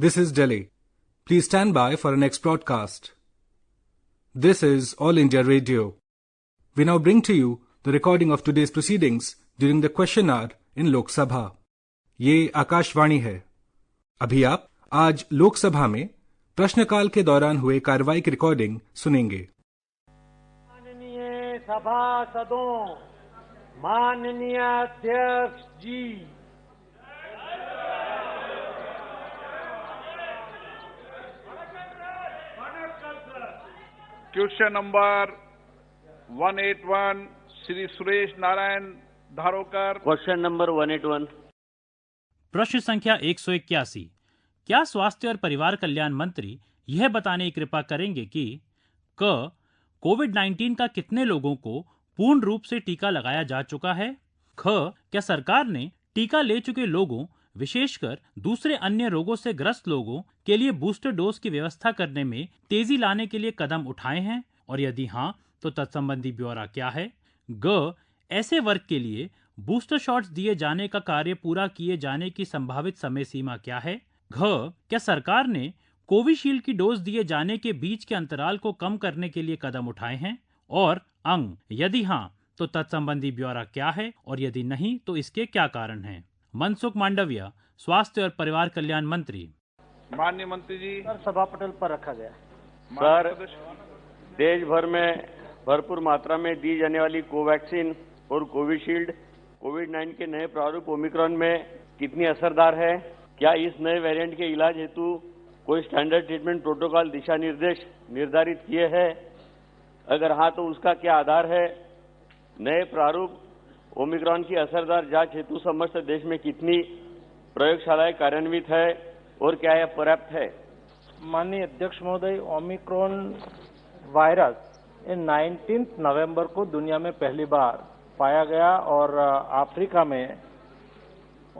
This is Delhi. Please stand by for our next broadcast. This is All India Radio. We now bring to you the recording of today's proceedings during the question hour in Lok Sabha. ये आकाशवाणी है. अभी आप आज लोकसभा में प्रश्नकाल के दौरान हुए कार्रवाई की रिकॉर्डिंग सुनेंगे. माननीय सभासदों, माननीय अध्यक्ष जी, question number 181 Shri Suresh Narayan Dharokar. Question number 181. प्रश्न संख्या 181. क्या स्वास्थ्य और परिवार कल्याण मंत्री यह बताने की कृपा करेंगे कि कोविड-19 का कितने लोगों को पूर्ण रूप से टीका लगाया जा चुका है? क्या सरकार ने टीका ले चुके लोगों, विशेषकर दूसरे अन्य रोगों से ग्रस्त लोगों के लिए बूस्टर डोज की व्यवस्था करने में तेजी लाने के लिए कदम उठाए हैं, और यदि हाँ तो तत्संबंधी ब्यौरा क्या है? ऐसे वर्ग के लिए बूस्टर शॉट्स दिए जाने का कार्य पूरा किए जाने की संभावित समय सीमा क्या है? क्या सरकार ने कोविशील्ड की डोज दिए जाने के बीच के अंतराल को कम करने के लिए कदम उठाए हैं? और यदि हाँ तो तत्संबंधी ब्यौरा क्या है, और यदि नहीं तो इसके क्या कारण हैं? मनसुख मांडविया, स्वास्थ्य और परिवार कल्याण मंत्री. माननीय मंत्री जी. सर, सभा पटल पर रखा गया. सर, देश भर में भरपूर मात्रा में दी जाने वाली कोवैक्सीन और कोविशील्ड कोविड-19 के नए प्रारूप ओमिक्रॉन में कितनी असरदार है? क्या इस नए वेरिएंट के इलाज हेतु कोई स्टैंडर्ड ट्रीटमेंट प्रोटोकॉल दिशा निर्देश निर्धारित किए हैं? अगर हाँ तो उसका क्या आधार है? नए प्रारूप ओमिक्रॉन की असरदार जांच हेतु समस्त देश में कितनी प्रयोगशालाएं कार्यान्वित है और क्या यह पर्याप्त है? माननीय अध्यक्ष महोदय, ओमिक्रॉन वायरस 19 नवंबर को दुनिया में पहली बार पाया गया और अफ्रीका में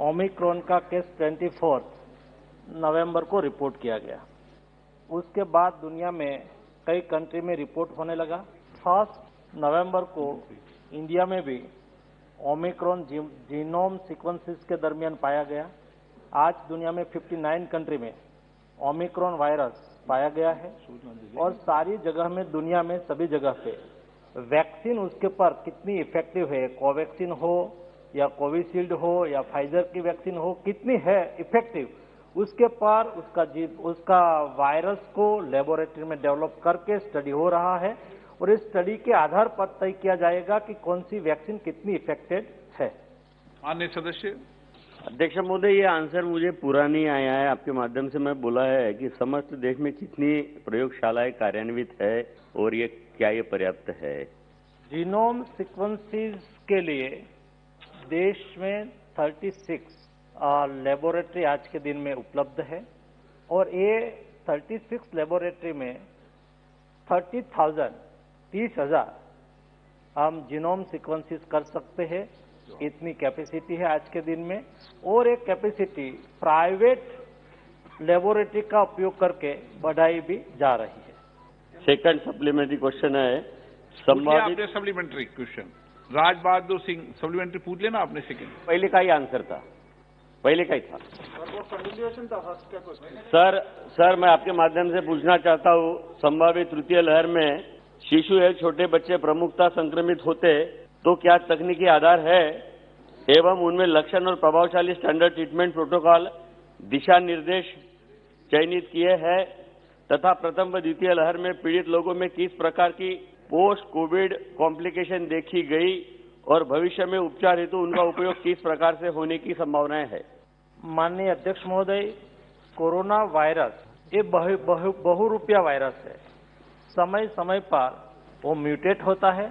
ओमिक्रॉन का केस 24 नवंबर को रिपोर्ट किया गया. उसके बाद दुनिया में कई कंट्री में रिपोर्ट होने लगा. 1 नवंबर को इंडिया में भी ओमिक्रॉन जीनोम सीक्वेंसेस के दरमियान पाया गया. आज दुनिया में 59 कंट्री में ओमिक्रॉन वायरस पाया गया है और सारी जगह में, दुनिया में सभी जगह पे वैक्सीन उसके पर कितनी इफेक्टिव है, कोवैक्सीन हो या कोविशील्ड हो या फाइजर की वैक्सीन हो, कितनी है इफेक्टिव, उसके पर उसका वायरस को लेबोरेटरी में डेवलप करके स्टडी हो रहा है और इस स्टडी के आधार पर तय किया जाएगा कि कौन सी वैक्सीन कितनी इफेक्टेड है. अन्य सदस्य. अध्यक्ष महोदय, ये आंसर मुझे पूरा नहीं आया है. आपके माध्यम से मैं बोला है कि समस्त देश में कितनी प्रयोगशालाएं कार्यान्वित है और क्या ये पर्याप्त है? जीनोम सीक्वेंसेस के लिए देश में 36 लेबोरेटरी आज के दिन में उपलब्ध है और ये 36 लेबोरेटरी में 30,000 हम जीनोम सीक्वेंसेस कर सकते हैं. इतनी कैपेसिटी है आज के दिन में, और एक कैपेसिटी प्राइवेट लेबोरेटरी का उपयोग करके बढ़ाई भी जा रही है. सेकंड सप्लीमेंट्री क्वेश्चन है. आपने सप्लीमेंट्री क्वेश्चन राज बहादुर सिंह सप्लीमेंट्री पूछ लेना आपने. सेकंड पहले का ही आंसर था, पहले का ही था. सर मैं आपके माध्यम से पूछना चाहता हूँ, संभावित तृतीय लहर में शिशु या छोटे बच्चे प्रमुखता संक्रमित होते तो क्या तकनीकी आधार है एवं उनमें लक्षण और प्रभावशाली स्टैंडर्ड ट्रीटमेंट प्रोटोकॉल दिशा निर्देश चयनित किए हैं तथा प्रथम व द्वितीय लहर में पीड़ित लोगों में किस प्रकार की पोस्ट कोविड कॉम्प्लिकेशन देखी गई और भविष्य में उपचार हेतु उनका उपयोग किस प्रकार से होने की संभावनाएं है? माननीय अध्यक्ष महोदय, कोरोना वायरस ये बहुरूपिया वायरस है. समय समय पर वो म्यूटेट होता है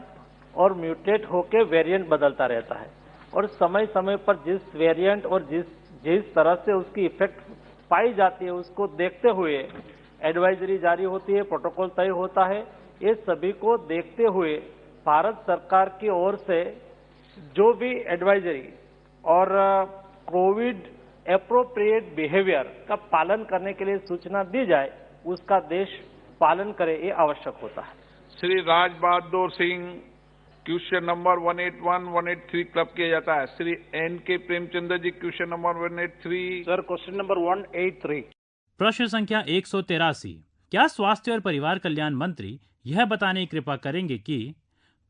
और म्यूटेट होके वेरिएंट बदलता रहता है और समय समय पर जिस वेरिएंट और जिस तरह से उसकी इफेक्ट पाई जाती है उसको देखते हुए एडवाइजरी जारी होती है, प्रोटोकॉल तय होता है. ये सभी को देखते हुए भारत सरकार की ओर से जो भी एडवाइजरी और कोविड एप्रोप्रिएट बिहेवियर का पालन करने के लिए सूचना दी जाए, उसका देश पालन करे, ये आवश्यक होता है. Shri Raj Bahadur Singh, question number 181, 183 club किया जाता है. Shri N K Premchandra ji, question number 183. Sir, question number 183. प्रश्न संख्या 183। क्या स्वास्थ्य और परिवार कल्याण मंत्री यह बताने की कृपा करेंगे कि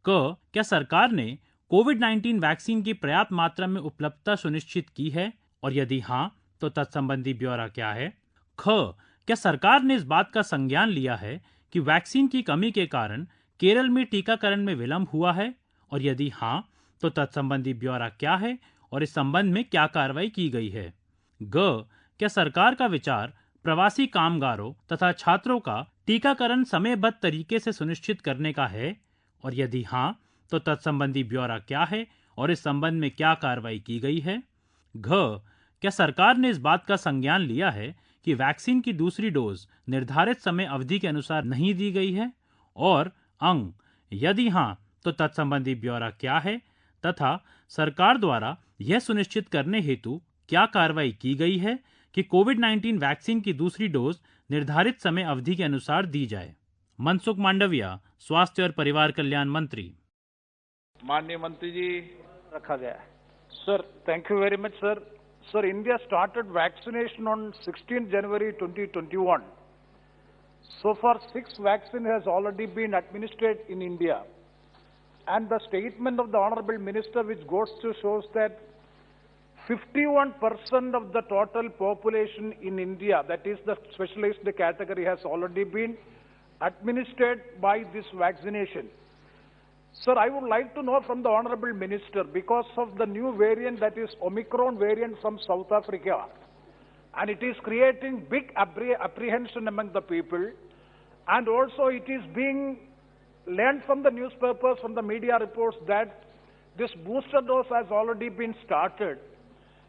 क्या सरकार ने कोविड-19 वैक्सीन की पर्याप्त मात्रा में उपलब्धता सुनिश्चित की है, और यदि हाँ तो तत्संबंधी ब्यौरा क्या है? क्या सरकार ने इस बात का संज्ञान लिया है कि वैक्सीन की कमी के कारण केरल में टीकाकरण में विलंब हुआ है, और यदि हाँ तो तत्संबंधी ब्यौरा क्या है और इस संबंध में क्या कार्रवाई की गई है? क्या सरकार का विचार प्रवासी कामगारों तथा छात्रों का टीकाकरण समयबद्ध तरीके से सुनिश्चित करने का है, और यदि हाँ तो तत्संबंधी ब्यौरा क्या है और इस संबंध में क्या कार्रवाई की गई है? क्या सरकार ने इस बात का संज्ञान लिया है कि वैक्सीन की दूसरी डोज निर्धारित समय अवधि के अनुसार नहीं दी गई है, और यदि हाँ तो तत्संबंधी ब्यौरा क्या है तथा सरकार द्वारा यह सुनिश्चित करने हेतु क्या कार्रवाई की गई है कि कोविड-19 वैक्सीन की दूसरी डोज निर्धारित समय अवधि के अनुसार दी जाए? मनसुख मांडविया, स्वास्थ्य और परिवार कल्याण मंत्री। माननीय मंत्री जी, रखा गया है। Sir, thank you very much sir. Sir, India started vaccination on 16 January 2021. So far, 6 vaccine has already been administered in India. And the statement of the Honorable Minister, which goes to shows that 51% of the total population in India, that is the specialized category, has already been administered by this vaccination. Sir, I would like to know from the Honorable Minister, because of the new variant, that is Omicron variant from South Africa, and it is creating big apprehension among the people, and also it is being learned from the newspapers, from the media reports, that this booster dose has already been started.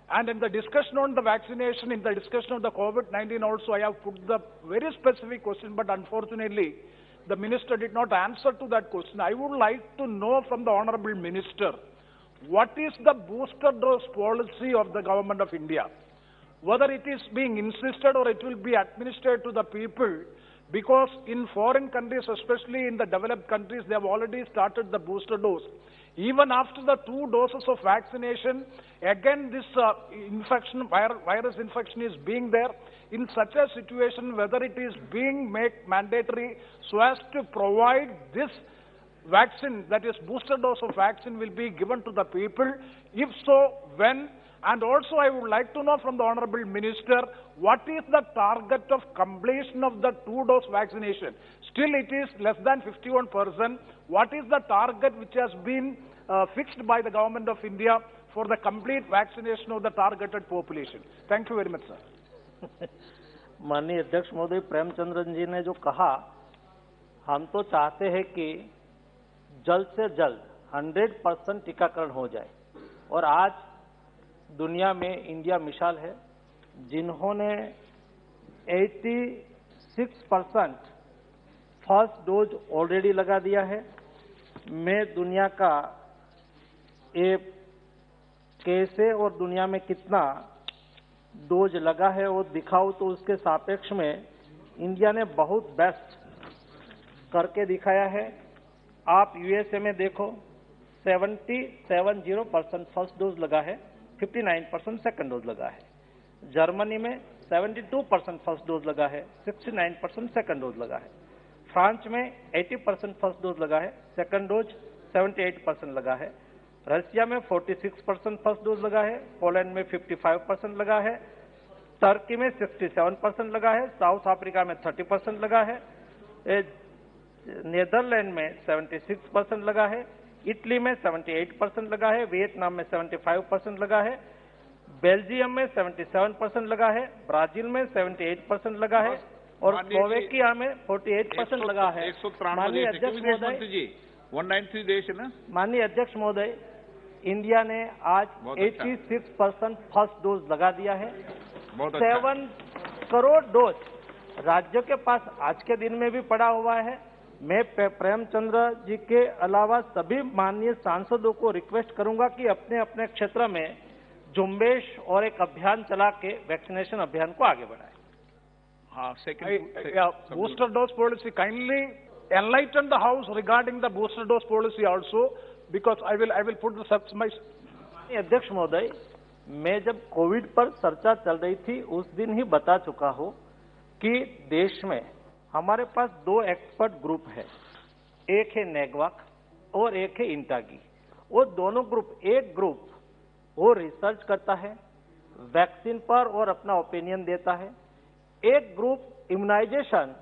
And in the discussion on the vaccination, in the discussion of the COVID-19 also, I have put the very specific question, but unfortunately, the Minister did not answer to that question. I would like to know from the Honorable Minister, what is the booster dose policy of the Government of India? Whether it is being insisted or it will be administered to the people, because in foreign countries, especially in the developed countries, they have already started the booster dose. Even after the 2 doses of vaccination, again this virus infection is being there. In such a situation, whether it is being made mandatory so as to provide this vaccine, that is booster dose of vaccine, will be given to the people? If so, when? And also I would like to know from the Honorable Minister, what is the target of completion of the 2-dose vaccination? Still it is less than 51%. What is the target which has been fixed by the Government of India for the complete vaccination of the targeted population? Thank you very much, sir. माननीय अध्यक्ष महोदय, प्रेमचंद्रन जी ने जो कहा, हम तो चाहते हैं कि जल्द से जल्द 100% टीकाकरण हो जाए, और आज दुनिया में इंडिया मिसाल है, जिन्होंने 86% फर्स्ट डोज ऑलरेडी लगा दिया है। मैं दुनिया का कैसे और दुनिया में कितना डोज लगा है वो दिखाऊं तो उसके सापेक्ष में इंडिया ने बहुत बेस्ट करके दिखाया है। आप यूएसए में देखो, 70% फर्स्ट डोज लगा है, 59% सेकंड डोज लगा है। जर्मनी में 72% फर्स्ट डोज लगा है, 69% सेकंड डोज लगा है। फ्रांस में 80% फर्स्ट डोज लगा है, सेकंड डोज 78% लगा है। रशिया में 46% फर्स्ट डोज लगा है, पोलैंड में 55% लगा है, टर्की में 67% लगा है, साउथ अफ्रीका में 30% लगा है, नीदरलैंड में 76% लगा है, इटली में 78% लगा है, वियतनाम में 75% लगा है, बेल्जियम में 77% लगा है, ब्राजील में 78% लगा है, और स्लोवेकिया में 48% लगा है। माननीय अध्यक्ष महोदय, 193 देश है ना। माननीय अध्यक्ष महोदय, इंडिया ने आज 86% फर्स्ट डोज लगा दिया है। 7 करोड़ डोज राज्यों के पास आज के दिन में भी पड़ा हुआ है। मैं प्रेमचंद्र जी के अलावा सभी माननीय सांसदों को रिक्वेस्ट करूंगा कि अपने अपने क्षेत्र में झुंबेश और एक अभियान चला के वैक्सीनेशन अभियान को आगे बढ़ाएं। हाँ, booster dose policy, kindly enlighten the House regarding the booster dose policy also, because I will put the my. अध्यक्ष महोदय, मैं जब कोविड पर चर्चा चल रही थी उस दिन ही बता चुका हूं कि देश में हमारे पास 2 एक्सपर्ट ग्रुप है, एक है नेगवाक और एक है इंटागी। वो दोनों ग्रुप, एक ग्रुप वो रिसर्च करता है वैक्सीन पर और अपना ओपिनियन देता है, एक ग्रुप इम्यूनाइजेशन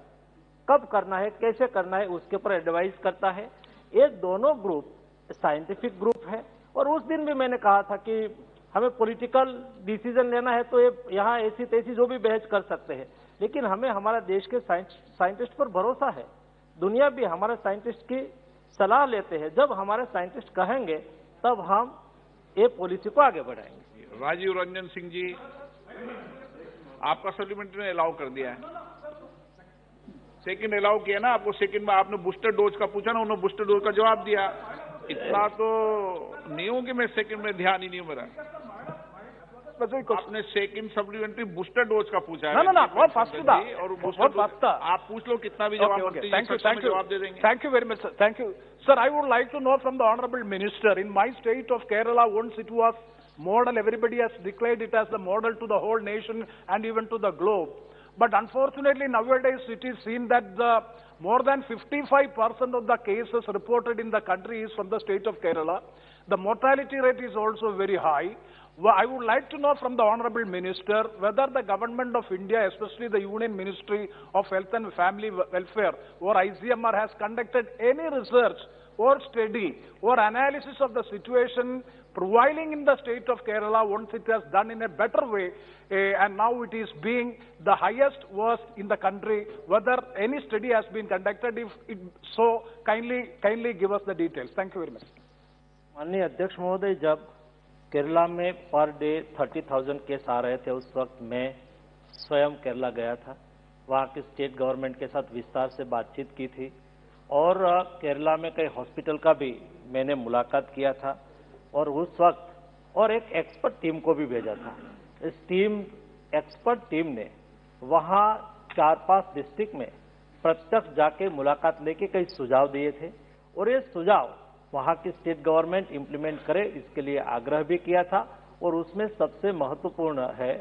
कब करना है, कैसे करना है, उसके ऊपर एडवाइस करता है। ये दोनों ग्रुप साइंटिफिक ग्रुप है। और उस दिन भी मैंने कहा था कि हमें पॉलिटिकल डिसीजन लेना है तो ये यहाँ ऐसी तैसी जो भी बहस कर सकते हैं, लेकिन हमें हमारा देश के साइंटिस्ट पर भरोसा है। दुनिया भी हमारे साइंटिस्ट की सलाह लेते हैं। जब हमारे साइंटिस्ट कहेंगे तब हम ये पॉलिसी को आगे बढ़ाएंगे। राजीव रंजन सिंह जी, आपका सप्लीमेंट्री ने अलाउ कर दिया है, सेकंड अलाउ किया ना आपको। सेकंड में आपने बूस्टर डोज का पूछा ना, उन्होंने बूस्टर डोज का जवाब दिया। इतना तो नहीं हो कि मैं सेकंड में ध्यान ही नहीं हो मेरा। आपने सेकंड सप्लीमेंट्री बूस्टर डोज का पूछा है। ना बहुत फास्ट था और बहुत फास्ट था। आप पूछ लो कितना भी जवाब जवाब दे देंगे। Thank you very much, sir. Thank you. Sir, I would like to know from the Honorable Minister, in my state of Kerala, once it was model, everybody has declared it as the model to the whole nation and even to the globe. But unfortunately, nowadays it is seen that more than 55% of the cases reported in the country is from the state of Kerala. The mortality rate is also very high. I would like to know from the Honorable Minister whether the Government of India, especially the Union Ministry of Health and Family Welfare or ICMR, has conducted any research or study or analysis of the situation prevailing in the state of Kerala once it has done in a better way, and now it is being the highest worst in the country. Whether any study has been conducted, if it so, kindly give us the details. Thank you very much. माननीय अध्यक्ष महोदय, जब केरला में per day 30,000 case आ रहे थे, उस वक्त मैं स्वयं केरला गया था। वहाँ की स्टेट गवर्नमेंट के साथ विस्तार से बातचीत की थी और केरला में कई हॉस्पिटल का भी मैंने मुलाकात किया था और उस वक्त और एक एक्सपर्ट टीम को भी भेजा था। इस एक्सपर्ट टीम ने वहाँ 4-5 डिस्ट्रिक्ट में प्रत्यक्ष जाके मुलाकात लेके कई सुझाव दिए थे और ये सुझाव वहाँ की स्टेट गवर्नमेंट इंप्लीमेंट करे, इसके लिए आग्रह भी किया था। और उसमें सबसे महत्वपूर्ण है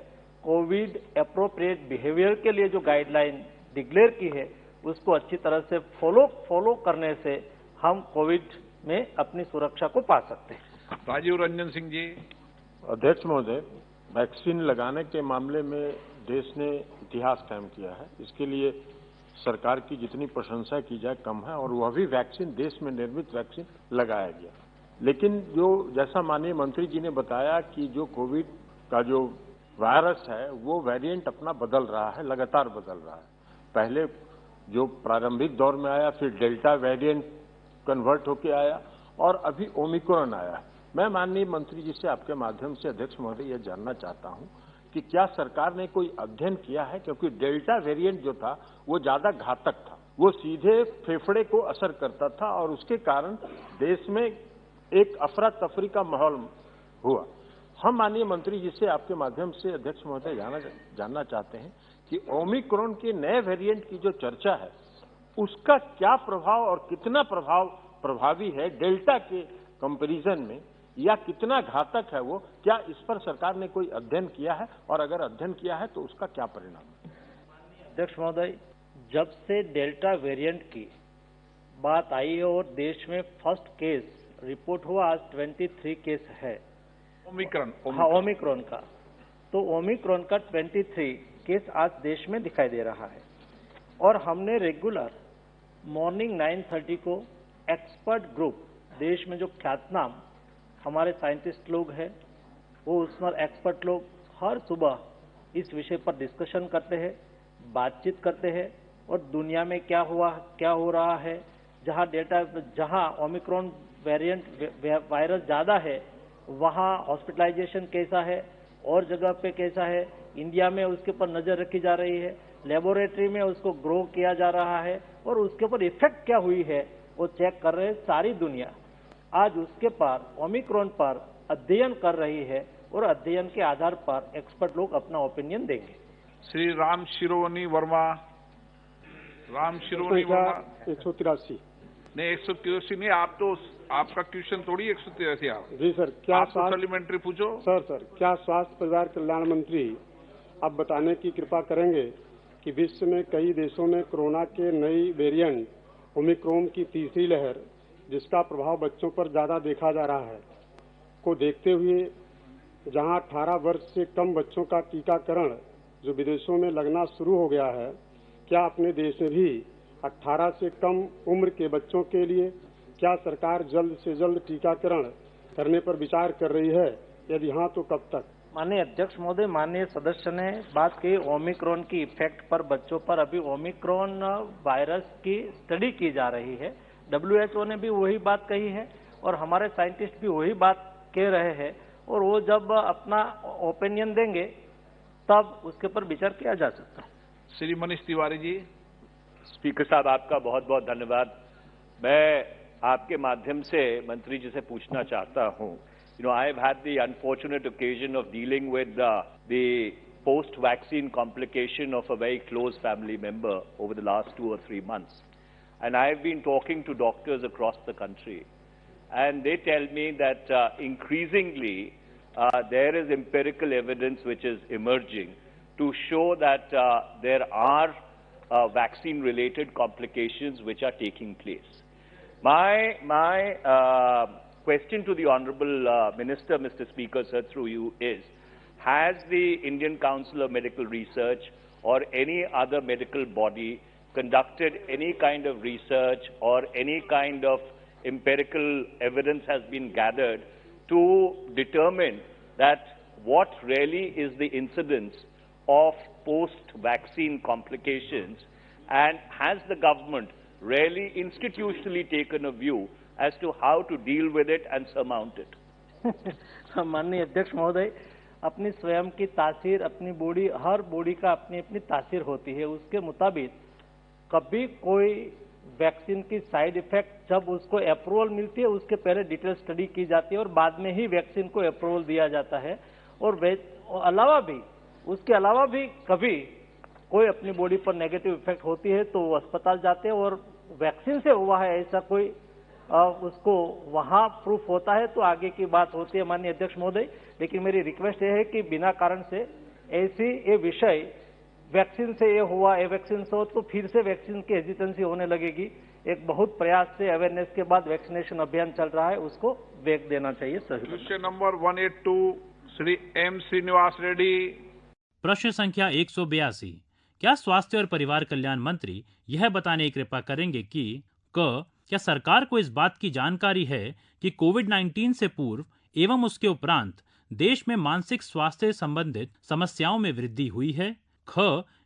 कोविड एप्रोप्रिएट बिहेवियर के लिए जो गाइडलाइन डिक्लेयर की है, उसको अच्छी तरह से फॉलो करने से हम कोविड में अपनी सुरक्षा को पा सकते हैं। राजीव रंजन सिंह जी। अध्यक्ष महोदय, वैक्सीन लगाने के मामले में देश ने इतिहास कायम किया है। इसके लिए सरकार की जितनी प्रशंसा की जाए कम है, और वह भी वैक्सीन, देश में निर्मित वैक्सीन लगाया गया। लेकिन जैसा माननीय मंत्री जी ने बताया कि जो कोविड का जो वायरस है वो वेरिएंट अपना बदल रहा है, लगातार बदल रहा है। पहले जो प्रारंभिक दौर में आया, फिर डेल्टा वेरिएंट कन्वर्ट होके आया और अभी ओमिक्रॉन आया। मैं माननीय मंत्री जी से आपके माध्यम से अध्यक्ष महोदय यह जानना चाहता हूं कि क्या सरकार ने कोई अध्ययन किया है, क्योंकि डेल्टा वेरिएंट जो था वो ज्यादा घातक था, वो सीधे फेफड़े को असर करता था और उसके कारण देश में एक अफरा तफरी का माहौल हुआ। हम माननीय मंत्री जी से आपके माध्यम से अध्यक्ष महोदय जानना चाहते हैं कि ओमिक्रॉन के नए वेरिएंट की जो चर्चा है उसका क्या प्रभाव और कितना प्रभावी है डेल्टा के कंपैरिजन में, या कितना घातक है वो, क्या इस पर सरकार ने कोई अध्ययन किया है, और अगर अध्ययन किया है तो उसका क्या परिणाम है? अध्यक्ष महोदय, जब से डेल्टा वेरिएंट की बात आई है और देश में फर्स्ट केस रिपोर्ट हुआ, आज 23 केस है ओमिक्रॉन का, तो ओमिक्रॉन का 23 केस आज देश में दिखाई दे रहा है। और हमने रेगुलर मॉर्निंग 9:30 को एक्सपर्ट ग्रुप, देश में जो ख्यातनाम हमारे साइंटिस्ट लोग हैं, वो उसमें एक्सपर्ट लोग हर सुबह इस विषय पर डिस्कशन करते हैं, बातचीत करते हैं और दुनिया में क्या हो रहा है, जहां ओमिक्रॉन वेरिएंट वायरस ज्यादा है वहां हॉस्पिटलाइजेशन कैसा है और जगह पे कैसा है, इंडिया में उसके ऊपर नजर रखी जा रही है, लेबोरेटरी में उसको ग्रो किया जा रहा है और उसके ऊपर इफेक्ट क्या हुई है वो चेक कर रहे हैं। सारी दुनिया आज उसके पर ओमिक्रॉन पर अध्ययन कर रही है और अध्ययन के आधार पर एक्सपर्ट लोग अपना ओपिनियन देंगे। श्री राम शिरोनी वर्मा। 183 नहीं, 183 नहीं, आपका क्वेश्चन थोड़ी 183 आप। जी सर, क्या सप्लीमेंट्री पूछो। सर क्या स्वास्थ्य परिवार कल्याण मंत्री आप बताने की कृपा करेंगे कि विश्व में कई देशों में कोरोना के नई वेरिएंट ओमिक्रॉन की तीसरी लहर, जिसका प्रभाव बच्चों पर ज्यादा देखा जा रहा है, को देखते हुए जहां 18 वर्ष से कम बच्चों का टीकाकरण जो विदेशों में लगना शुरू हो गया है, क्या अपने देश में भी 18 से कम उम्र के बच्चों के लिए क्या सरकार जल्द से जल्द टीकाकरण करने पर विचार कर रही है? यदि हाँ तो कब तक? माननीय अध्यक्ष महोदय, माननीय सदस्य ने बात की ओमिक्रॉन की इफेक्ट पर बच्चों पर। अभी ओमिक्रॉन वायरस की स्टडी की जा रही है। WHO ने भी वही बात कही है और हमारे साइंटिस्ट भी वही बात कह रहे हैं, और वो जब अपना ओपिनियन देंगे तब उसके ऊपर विचार किया जा सकता है। श्री मनीष तिवारी जी। स्पीकर साहब, आपका बहुत बहुत धन्यवाद। मैं आपके माध्यम से मंत्री जी से पूछना चाहता हूं, I have had the unfortunate occasion of dealing with the post-vaccine complication of a very close family member over the last 2 or 3 months. And I have been talking to doctors across the country. And they tell me that increasingly there is empirical evidence which is emerging to show that there are vaccine-related complications which are taking place. My question to the Honourable Minister, Mr. Speaker, sir, through you is, has the Indian Council of Medical Research or any other medical body conducted any kind of research or any kind of empirical evidence has been gathered to determine that what really is the incidence of post-vaccine complications, and has the government really institutionally taken a view as to how to deal with it and surmount it? माननीय अध्यक्ष महोदय, अपनी स्वयं की तासीर, अपनी body, हर body का अपनी अपनी तासीर होती है। उसके मुताबिक कभी कोई वैक्सीन की साइड इफेक्ट जब उसको अप्रूवल मिलती है, उसके पहले डिटेल स्टडी की जाती है और बाद में ही वैक्सीन को अप्रूवल दिया जाता है। और उसके अलावा भी कभी कोई अपनी बॉडी पर नेगेटिव इफेक्ट होती है तो वो अस्पताल जाते हैं और वैक्सीन से हुआ है ऐसा कोई उसको वहां प्रूफ होता है तो आगे की बात होती है माननीय अध्यक्ष महोदय। लेकिन मेरी रिक्वेस्ट ये है कि बिना कारण से ऐसी ये विषय वैक्सीन से ये हुआ, ये वैक्सीन से हो तो फिर से वैक्सीन की हेजिटेंसी होने लगेगी। एक बहुत प्रयास से अवेयरनेस के बाद वैक्सीनेशन अभियान चल रहा है, उसको वेग देना चाहिए। सही। Question number 182 Shri M Srinivas Reddy. प्रश्न संख्या 182। क्या स्वास्थ्य और परिवार कल्याण मंत्री यह बताने की कृपा करेंगे कि क्या सरकार को इस बात की जानकारी है कि कोविड-19 से पूर्व एवं उसके उपरांत देश में मानसिक स्वास्थ्य संबंधित समस्याओं में वृद्धि हुई है?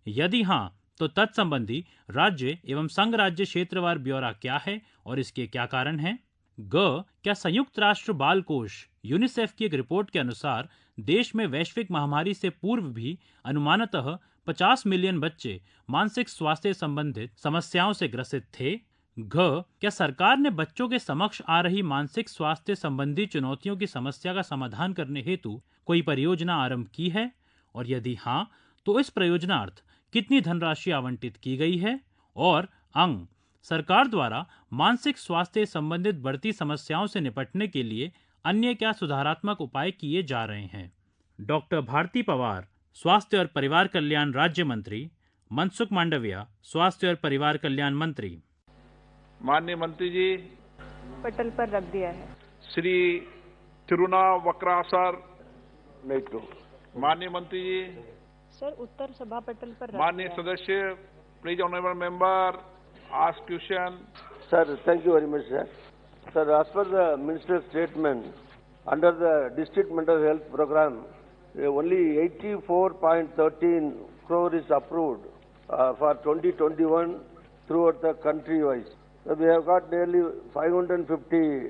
यदि हाँ तो तत्संबंधी राज्य एवं संघ राज्य क्षेत्रवार ब्यौरा क्या है और इसके क्या कारण हैं? क्या संयुक्त राष्ट्र बाल कोष यूनिसेफ की एक रिपोर्ट के अनुसार देश में वैश्विक महामारी से पूर्व भी अनुमानतः 50 मिलियन बच्चे मानसिक स्वास्थ्य संबंधित समस्याओं से ग्रसित थे? क्या सरकार ने बच्चों के समक्ष आ रही मानसिक स्वास्थ्य संबंधी चुनौतियों की समस्या का समाधान करने हेतु कोई परियोजना आरंभ की है? और यदि हाँ तो इस परियोजनार्थ कितनी धनराशि आवंटित की गई है? और सरकार द्वारा मानसिक स्वास्थ्य संबंधित बढ़ती समस्याओं से निपटने के लिए अन्य क्या सुधारात्मक उपाय किए जा रहे हैं? डॉक्टर भारती पवार, स्वास्थ्य और परिवार कल्याण राज्य मंत्री। मनसुख मांडविया, स्वास्थ्य और परिवार कल्याण मंत्री। माननीय मंत्री जी। पटल पर रख दिया है। श्री तिरुनावक्रा सर। मेट्रो। माननीय मंत्री जी। सर उत्तर सभा पटल पर रख माननीय सदस्य, please honourable member ask question. Sir, thank you very much, sir. Sir, as per the minister's statement, under the district mental health program, only 84.13 crore is approved for 2021 throughout the country-wise. So we have got nearly 550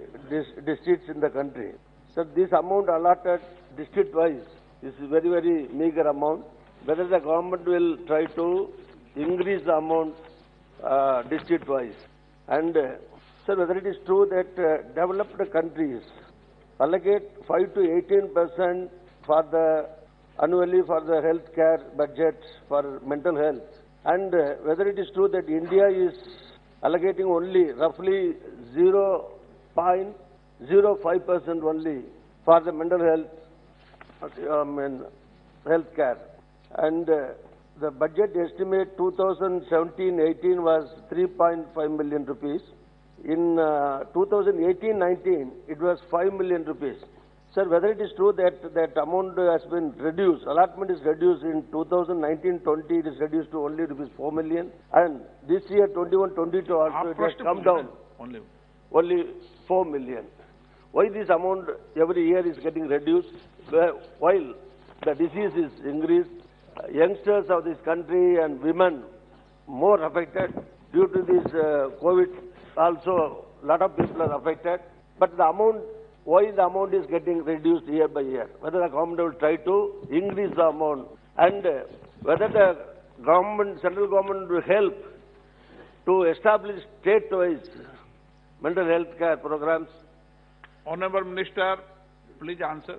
districts in the country. So this amount allotted district-wise is very, very meager amount. Whether the government will try to increase the amount district-wise. And sir, whether it is true that developed countries allocate 5 to 18% for the annually for the health care budget for mental health, and whether it is true that India is allocating only roughly 0.05% only for the mental health health care, and The budget estimate 2017-18 was 3.5 million rupees. In 2018-19, it was 5 million rupees. Sir, whether it is true that that amount has been reduced, allotment is reduced in 2019-20, it is reduced to only rupees 4 million, and this year 21-22 also it has come down only 4 million. Why this amount every year is getting reduced while the disease is increased? Youngsters of this country and women more affected due to this COVID. Also, a lot of people are affected, but the amount. Why the amount is getting reduced year by year? Whether the government will try to increase the amount, and whether the government, central government will help to establish state-wise mental health care programs. Honorable Minister, please answer.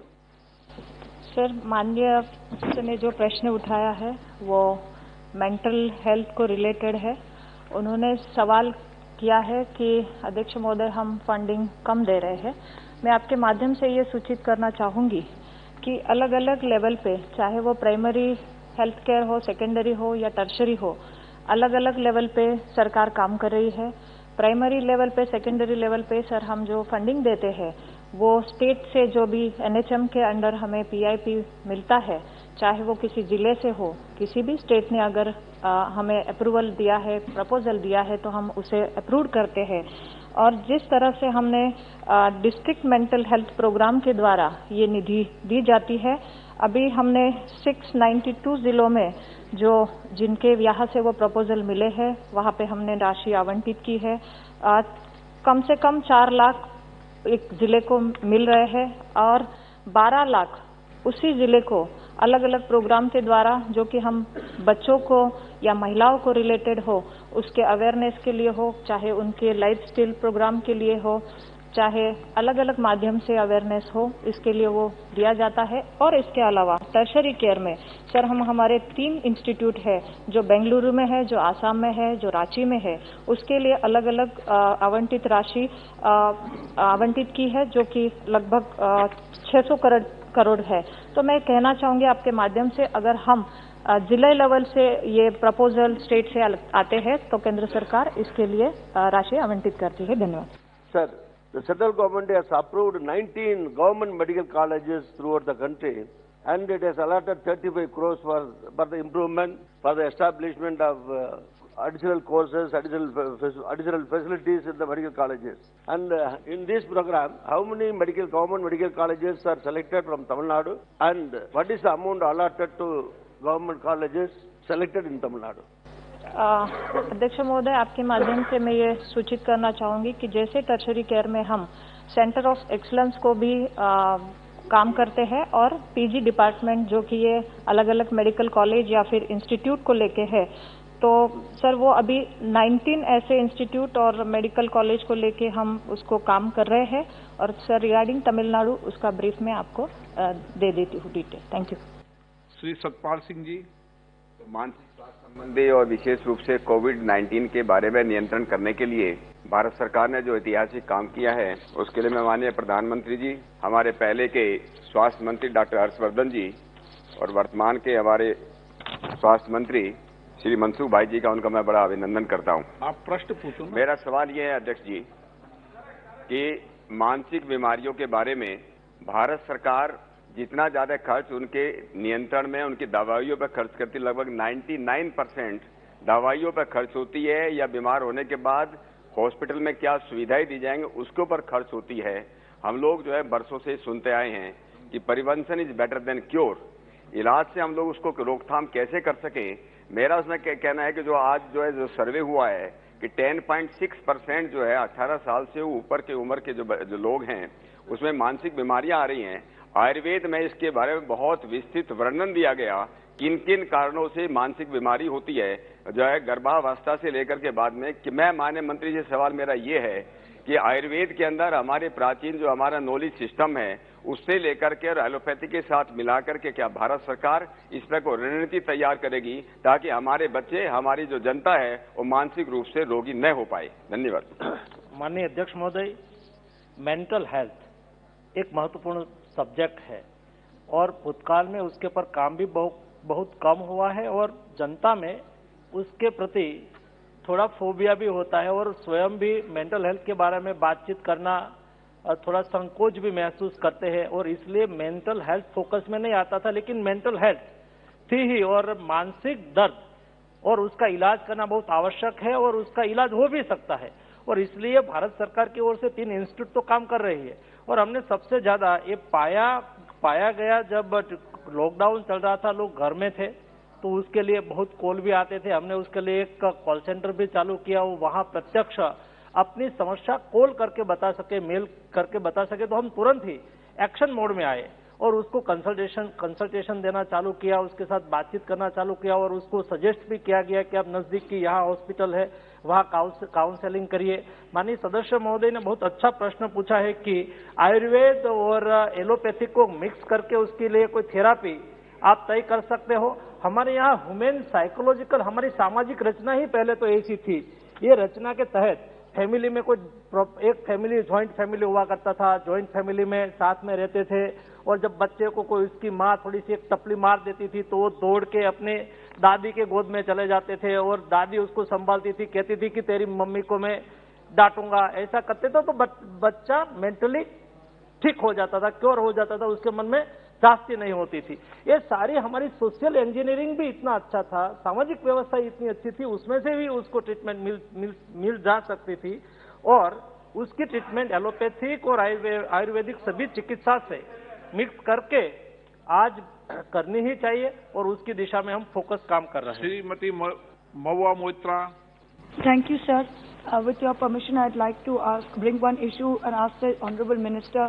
Sir, माननीय sir ने जो प्रश्न उठाया है वो mental health को related है। उन्होंने सवाल किया है कि अध्यक्ष महोदय हम फंडिंग कम दे रहे हैं। मैं आपके माध्यम से ये सूचित करना चाहूँगी कि अलग अलग लेवल पे, चाहे वो प्राइमरी हेल्थ केयर हो, सेकेंडरी हो या टर्शरी हो, अलग अलग लेवल पे सरकार काम कर रही है। प्राइमरी लेवल पे, सेकेंडरी लेवल पे सर हम जो फंडिंग देते हैं वो स्टेट से जो भी एनएचएम के अंडर हमें पीआईपी मिलता है, चाहे वो किसी जिले से हो, किसी भी स्टेट ने अगर हमें अप्रूवल दिया है, प्रपोजल दिया है तो हम उसे अप्रूव करते हैं। और जिस तरह से हमने डिस्ट्रिक्ट मेंटल हेल्थ प्रोग्राम के द्वारा ये निधि दी जाती है, अभी हमने 692 जिलों में जो जिनके यहाँ से वो प्रपोजल मिले हैं वहाँ पे हमने राशि आवंटित की है। कम से कम 4 लाख एक जिले को मिल रहे हैं और 12 लाख उसी जिले को अलग अलग प्रोग्राम के द्वारा, जो कि हम बच्चों को या महिलाओं को रिलेटेड हो, उसके अवेयरनेस के लिए हो, चाहे उनके लाइफ स्किल प्रोग्राम के लिए हो, चाहे अलग अलग माध्यम से अवेयरनेस हो, इसके लिए वो दिया जाता है। और इसके अलावा टर्शरी केयर में सर हम हमारे 3 इंस्टीट्यूट है, जो बेंगलुरु में है, जो आसाम में है, जो रांची में है, उसके लिए अलग अलग आवंटित राशि आवंटित की है, जो कि लगभग 600 करोड़ है। तो मैं कहना चाहूंगी आपके माध्यम से, अगर हम जिला लेवल से ये प्रपोजल स्टेट से आते हैं तो केंद्र सरकार इसके लिए राशि आवंटित करती है। धन्यवाद। Sir, the central government has approved 19 government medical colleges throughout the country, and it has allotted 35 crores for the improvement, for the establishment of additional courses, additional facilities in the medical colleges. And in this program, how many government medical colleges are selected from Tamil Nadu, and what is the amount allotted to government colleges selected in Tamil Nadu? अध्यक्ष महोदय, आपके माध्यम से मैं ये सूचित करना चाहूंगी कि जैसे टर्शरी केयर में हम सेंटर ऑफ एक्सीलेंस को भी काम करते हैं और पीजी डिपार्टमेंट जो कि ये अलग अलग मेडिकल कॉलेज या फिर इंस्टीट्यूट को लेके है, तो सर वो अभी 19 ऐसे इंस्टीट्यूट और मेडिकल कॉलेज को लेके हम उसको काम कर रहे हैं। और सर रिगार्डिंग तमिलनाडु उसका ब्रीफ में आपको दे देती हूँ detail. Thank you. Shri Satpal Singh ji. मानसिक स्वास्थ्य संबंधी और विशेष रूप से कोविड-19 के बारे में नियंत्रण करने के लिए भारत सरकार ने जो ऐतिहासिक काम किया है, उसके लिए मैं माननीय प्रधानमंत्री जी, हमारे पहले के स्वास्थ्य मंत्री डॉक्टर हर्षवर्धन जी और वर्तमान के हमारे स्वास्थ्य मंत्री श्री मनसुख भाई जी का उनका मैं बड़ा अभिनंदन करता हूं। आप प्रश्न पूछो। मेरा सवाल यह है अध्यक्ष जी कि मानसिक बीमारियों के बारे में भारत सरकार जितना ज्यादा खर्च उनके नियंत्रण में, उनकी दवाइयों पर खर्च करती, लगभग 99% दवाइयों पर खर्च होती है, या बीमार होने के बाद हॉस्पिटल में क्या सुविधाएं दी जाएंगे उसके ऊपर खर्च होती है। हम लोग जो है बरसों से सुनते आए हैं कि prevention is better than cure. इलाज से हम लोग उसको रोकथाम कैसे कर सके। मेरा उसमें कहना है कि जो आज जो सर्वे हुआ है कि 10.6% जो है 18 साल से ऊपर के उम्र के जो लोग हैं उसमें मानसिक बीमारियां आ रही हैं। आयुर्वेद में इसके बारे में बहुत विस्तृत वर्णन दिया गया किन किन कारणों से मानसिक बीमारी होती है, जो है गर्भावस्था से लेकर के बाद में। कि मैं माननीय मंत्री जी सवाल मेरा ये है कि आयुर्वेद के अंदर हमारे प्राचीन जो हमारा नॉलेज सिस्टम है उससे लेकर के और एलोपैथी के साथ मिलाकर के क्या भारत सरकार इस पर को रणनीति तैयार करेगी ताकि हमारे बच्चे, हमारी जो जनता है वो मानसिक रूप से रोगी न हो पाए। धन्यवाद। माननीय अध्यक्ष महोदय, मेंटल हेल्थ एक महत्वपूर्ण सब्जेक्ट है और भूतकाल में उसके ऊपर काम भी बहुत बहुत कम हुआ है और जनता में उसके प्रति थोड़ा फोबिया भी होता है और स्वयं भी मेंटल हेल्थ के बारे में बातचीत करना थोड़ा संकोच भी महसूस करते हैं और इसलिए मेंटल हेल्थ फोकस में नहीं आता था, लेकिन मेंटल हेल्थ थी ही और मानसिक दर्द और उसका इलाज करना बहुत आवश्यक है और उसका इलाज हो भी सकता है और इसलिए भारत सरकार की ओर से 3 इंस्टीट्यूट तो काम कर रही है और हमने सबसे ज्यादा ये पाया गया जब लॉकडाउन चल रहा था, लोग घर में थे तो उसके लिए बहुत कॉल भी आते थे। हमने उसके लिए एक कॉल सेंटर भी चालू किया, वहां प्रत्यक्ष अपनी समस्या कॉल करके बता सके, मेल करके बता सके, तो हम तुरंत ही एक्शन मोड में आए और उसको कंसल्टेशन देना चालू किया, उसके साथ बातचीत करना चालू किया और उसको सजेस्ट भी किया गया कि आप नजदीक की यहाँ हॉस्पिटल है वहाँ काउंसलिंग करिए। माननीय सदस्य महोदय ने बहुत अच्छा प्रश्न पूछा है कि आयुर्वेद और एलोपैथी को मिक्स करके उसके लिए कोई थेरापी आप तय कर सकते हो। हमारे यहाँ ह्यूमन साइकोलॉजिकल हमारी सामाजिक रचना ही पहले तो ऐसी थी। ये रचना के तहत फैमिली में कोई एक फैमिली ज्वाइंट फैमिली हुआ करता था, ज्वाइंट फैमिली में साथ में रहते थे और जब बच्चे को कोई उसकी माँ थोड़ी सी एक टपली मार देती थी तो वो दौड़ के अपने दादी के गोद में चले जाते थे और दादी उसको संभालती थी, कहती थी कि तेरी मम्मी को मैं डांटूंगा। ऐसा करते थे तो बच्चा मेंटली ठीक हो जाता था, क्योर हो जाता था, उसके मन में शास्ति नहीं होती थी। ये सारी हमारी सोशल इंजीनियरिंग भी इतना अच्छा था, सामाजिक व्यवस्था इतनी अच्छी थी, उसमें से भी उसको ट्रीटमेंट मिल जा सकती थी और उसकी ट्रीटमेंट एलोपैथिक और आयुर्वेदिक सभी चिकित्सा से मिक्स करके आज करनी ही चाहिए और उसकी दिशा में हम फोकस काम कर रहे हैं। Shrimati Mahua Moitra. Thank you, sir. With your permission, I'd like to bring one issue and ask the Honorable Minister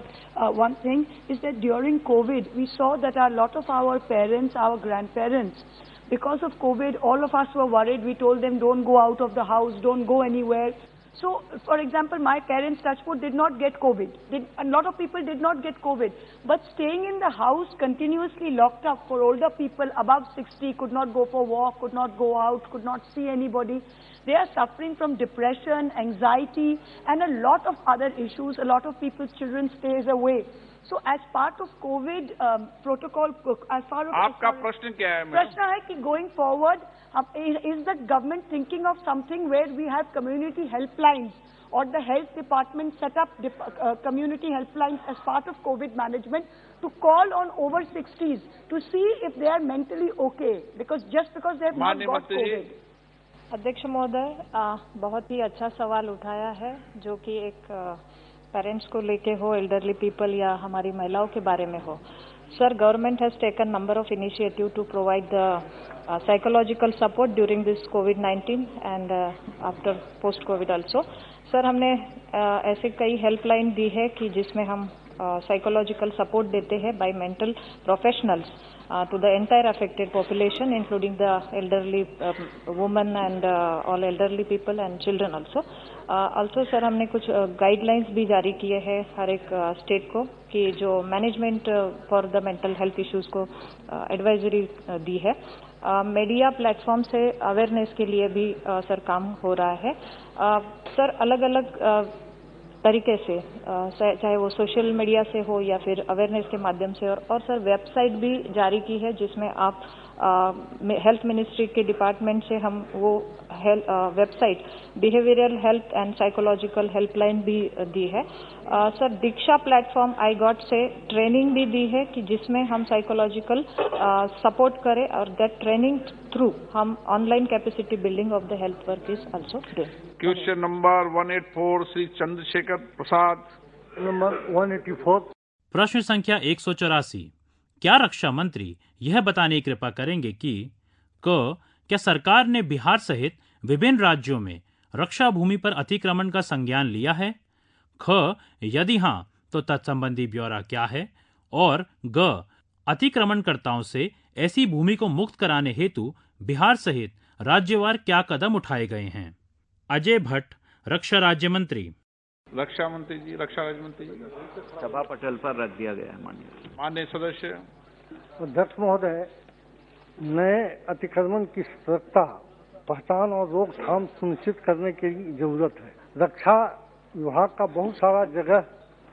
one thing, is that during COVID, we saw that a lot of our parents, our grandparents, because of COVID, all of us were worried. We told them, don't go out of the house, don't go anywhere. So, for example, my parents, touchwood, did not get COVID. A lot of people did not get COVID. But staying in the house, continuously locked up for older people above 60, could not go for walk, could not go out, could not see anybody. They are suffering from depression, anxiety, and a lot of other issues. A lot of people's children stays away. So, as part of COVID protocol, as far as आपका प्रश्न क्या है? प्रश्न है कि going forward, is the government thinking of something where we have community helplines or the health department set up community helplines as part of COVID management to call on over 60s to see if they are mentally okay, because just because they have not got COVID. अध्यक्ष महोदय, बहुत ही अच्छा सवाल उठाया है जो कि एक पेरेंट्स को लेके हो, एल्डरली पीपल या हमारी महिलाओं के बारे में हो। Sir, government has taken number of initiative to provide the psychological support during this COVID-19 and after post-COVID also. Sir, हमने ऐसे कई हेल्पलाइन दी है कि जिसमें हम psychological support देते हैं by mental professionals to the entire affected population, including the elderly women and all elderly people and children also. Also, sir, हमने कुछ guidelines भी जारी किए हैं हर एक स्टेट को कि जो management for the mental health issues को एडवाइजरी दी है। मीडिया प्लेटफॉर्म से अवेयरनेस के लिए भी सर काम हो रहा है। सर, अलग अलग तरीके से चाहे वो सोशल मीडिया से हो या फिर अवेयरनेस के माध्यम से, और सर वेबसाइट भी जारी की है जिसमें आप हेल्थ मिनिस्ट्री के डिपार्टमेंट से हम वो website behavioural health and psychological helpline भी दी है। Sir, Diksha platform I got से ट्रेनिंग भी दी है कि जिसमें हम साइकोलॉजिकल सपोर्ट करें और दैट ट्रेनिंग थ्रू हम online capacity building of the health work is also doing. Question number 184 Shri Chandrashekhar Prasad. Number 184। प्रश्न संख्या 184। क्या रक्षा मंत्री यह बताने की कृपा करेंगे कि क्या सरकार ने बिहार सहित विभिन्न राज्यों में रक्षा भूमि पर अतिक्रमण का संज्ञान लिया है? यदि हाँ, तो तत्संबंधी ब्यौरा क्या है? और अतिक्रमणकर्ताओं से ऐसी भूमि को मुक्त कराने हेतु बिहार सहित राज्यवार क्या कदम उठाए गए हैं? अजय भट्ट, रक्षा राज्य मंत्री। रक्षा मंत्री जी, रक्षा राज्य मंत्री जी। सभा पटल पर रख दिया गया है माननीय सदस्य। अध्यक्ष महोदय, नए अतिक्रमण की सतर्कता, पहचान और रोकथाम सुनिश्चित करने की जरूरत है। रक्षा विभाग का बहुत सारा जगह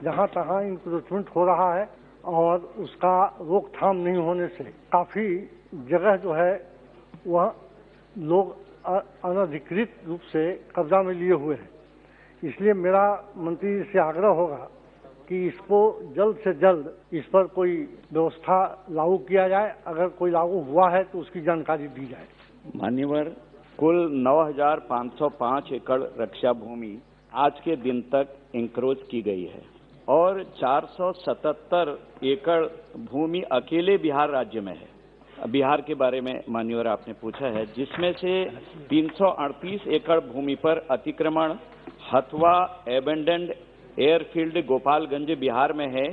जहां तहां इंक्रोचमेंट हो रहा है और उसका रोकथाम नहीं होने से काफी जगह जो है वह लोग अनधिकृत रूप से कब्जा में लिए हुए हैं। इसलिए मेरा मंत्री जी से आग्रह होगा कि इसको जल्द से जल्द इस पर कोई व्यवस्था लागू किया जाए। अगर कोई लागू हुआ है तो उसकी जानकारी दी जाए। मान्यवर, कुल 9,505 एकड़ रक्षा भूमि आज के दिन तक इंक्रोच की गई है और 477 एकड़ भूमि अकेले बिहार राज्य में है। बिहार के बारे में मान्यवर आपने पूछा है, जिसमें से 338 एकड़ भूमि पर अतिक्रमण हथवा एबेंडेंड एयरफील्ड गोपालगंज बिहार में है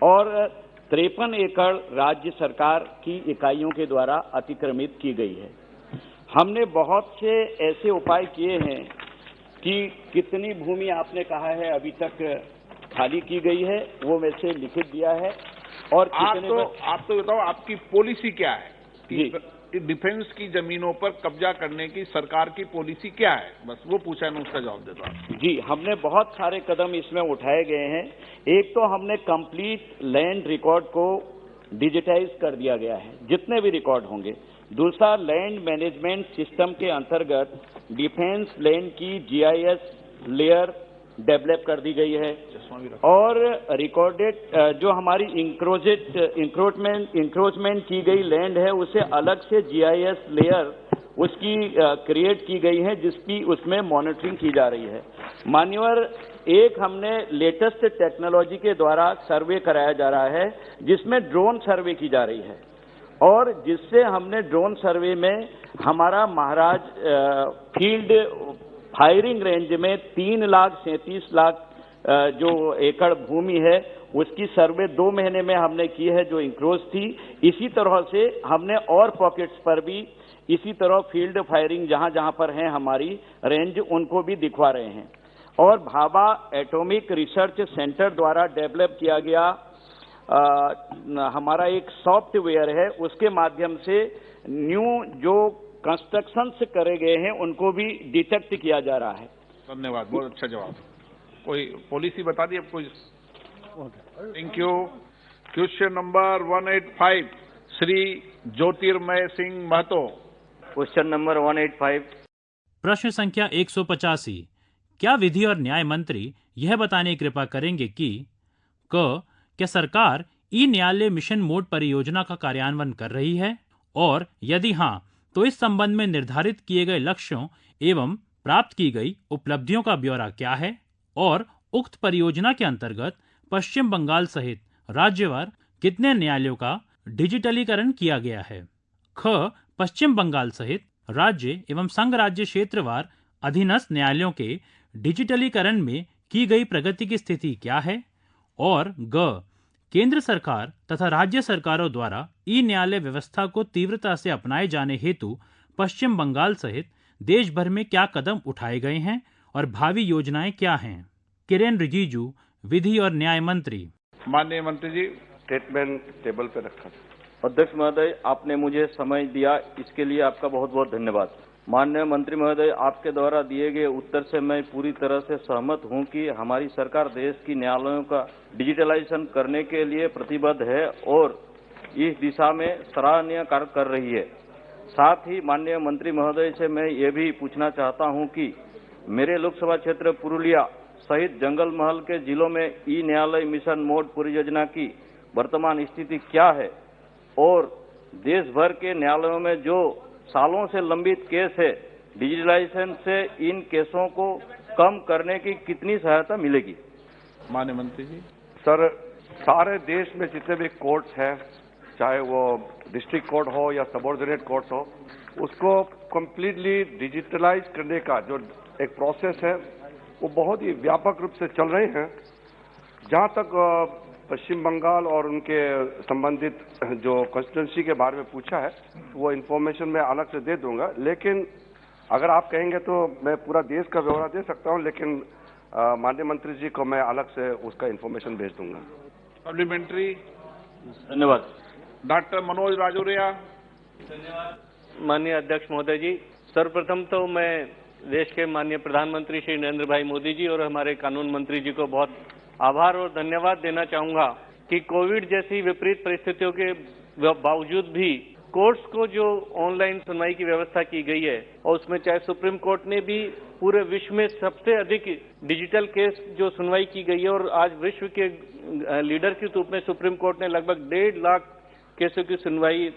और 53 एकड़ राज्य सरकार की इकाइयों के द्वारा अतिक्रमित की गई है। हमने बहुत से ऐसे उपाय किए हैं कि कितनी भूमि आपने कहा है अभी तक खाली की गई है, वो वैसे लिखित दिया है। और आप तो बताओ आपकी पॉलिसी क्या है कि डिफेंस की जमीनों पर कब्जा करने की सरकार की पॉलिसी क्या है? बस वो पूछा है, मैं उसका जवाब देता हूँ। जी, हमने बहुत सारे कदम इसमें उठाए गए हैं। एक तो हमने कंप्लीट लैंड रिकॉर्ड को डिजिटाइज कर दिया गया है, जितने भी रिकॉर्ड होंगे। दूसरा, लैंड मैनेजमेंट सिस्टम के अंतर्गत डिफेंस लैंड की जीआईएस लेयर डेवलप कर दी गई है और रिकॉर्डेड जो हमारी इंक्रोचमेंट की गई लैंड है उसे अलग से जीआईएस लेयर उसकी क्रिएट की गई है, जिसकी उसमें मॉनिटरिंग की जा रही है। मान्यवर, एक हमने लेटेस्ट टेक्नोलॉजी के द्वारा सर्वे कराया जा रहा है, जिसमें ड्रोन सर्वे की जा रही है और जिससे हमने ड्रोन सर्वे में हमारा महाराज फील्ड फायरिंग रेंज में 3,37,00,000 जो एकड़ भूमि है उसकी सर्वे 2 महीने में हमने की है, जो इंक्रोच थी। इसी तरह से हमने और पॉकेट्स पर भी इसी तरह फील्ड फायरिंग जहां जहां पर है हमारी रेंज, उनको भी दिखवा रहे हैं। और भाभा एटॉमिक रिसर्च सेंटर द्वारा डेवलप किया गया हमारा एक सॉफ्टवेयर है, उसके माध्यम से न्यू जो कंस्ट्रक्शंस करे गए हैं उनको भी डिटेक्ट किया जा रहा है। धन्यवाद, बहुत अच्छा जवाब। कोई पॉलिसी बता दी अब कोई? Thank you. Question number 185 Shri Jyotirmay Singh Mahato. Question number 185। प्रश्न संख्या 185। क्या विधि और न्याय मंत्री यह बताने की कृपा करेंगे कि क्या सरकार ई न्यायालय मिशन मोड परियोजना का कार्यान्वयन कर रही है और यदि हाँ तो इस संबंध में निर्धारित किए गए लक्ष्यों एवं प्राप्त की गई उपलब्धियों का ब्यौरा क्या है और उक्त परियोजना के अंतर्गत पश्चिम बंगाल सहित राज्यवार कितने न्यायालयों का डिजिटलीकरण किया गया है? पश्चिम बंगाल सहित राज्य एवं संघ राज्य क्षेत्रवार अधीनस्थ न्यायालयों के डिजिटलीकरण में की गई प्रगति की स्थिति क्या है? और केंद्र सरकार तथा राज्य सरकारों द्वारा ई न्यायालय व्यवस्था को तीव्रता से अपनाए जाने हेतु पश्चिम बंगाल सहित देश भर में क्या कदम उठाए गए हैं और भावी योजनाएं क्या हैं? किरेन रिजिजू, विधि और न्याय मंत्री। माननीय मंत्री जी, स्टेटमेंट टेबल पे रखा। अध्यक्ष महोदय, आपने मुझे समय दिया, इसके लिए आपका बहुत बहुत धन्यवाद। माननीय मंत्री महोदय, आपके द्वारा दिए गए उत्तर से मैं पूरी तरह से सहमत हूं कि हमारी सरकार देश की न्यायालयों का डिजिटलाइजेशन करने के लिए प्रतिबद्ध है और इस दिशा में सराहनीय कार्य कर रही है। साथ ही माननीय मंत्री महोदय से मैं ये भी पूछना चाहता हूं कि मेरे लोकसभा क्षेत्र पुरुलिया सहित जंगल महल के जिलों में ई न्यायालय मिशन मोड परियोजना की वर्तमान स्थिति क्या है और देश भर के न्यायालयों में जो सालों से लंबित केस है, डिजिटलाइजेशन से इन केसों को कम करने की कितनी सहायता मिलेगी? माननीय मंत्री जी। सर, सारे देश में जितने भी कोर्ट्स हैं, चाहे वो डिस्ट्रिक्ट कोर्ट हो या सबऑर्डिनेट कोर्ट्स हो, उसको कंप्लीटली डिजिटलाइज करने का जो एक प्रोसेस है वो बहुत ही व्यापक रूप से चल रहे हैं। जहां तक पश्चिम बंगाल और उनके संबंधित जो कॉन्स्टिट्यूंसी के बारे में पूछा है, वो इन्फॉर्मेशन मैं अलग से दे दूंगा, लेकिन अगर आप कहेंगे तो मैं पूरा देश का ब्यौरा दे सकता हूं, लेकिन माननीय मंत्री जी को मैं अलग से उसका इन्फॉर्मेशन भेज दूंगा। सप्लीमेंट्री। धन्यवाद। डॉक्टर मनोज राजौरिया। धन्यवाद माननीय अध्यक्ष महोदय जी। सर्वप्रथम तो मैं देश के माननीय प्रधानमंत्री श्री नरेंद्र भाई मोदी जी और हमारे कानून मंत्री जी को बहुत आभार और धन्यवाद देना चाहूंगा कि कोविड जैसी विपरीत परिस्थितियों के बावजूद भी कोर्ट्स को जो ऑनलाइन सुनवाई की व्यवस्था की गई है, और उसमें चाहे सुप्रीम कोर्ट ने भी पूरे विश्व में सबसे अधिक डिजिटल केस जो सुनवाई की गई है, और आज विश्व के लीडर के रूप में सुप्रीम कोर्ट ने लगभग 1.5 लाख केसों की सुनवाई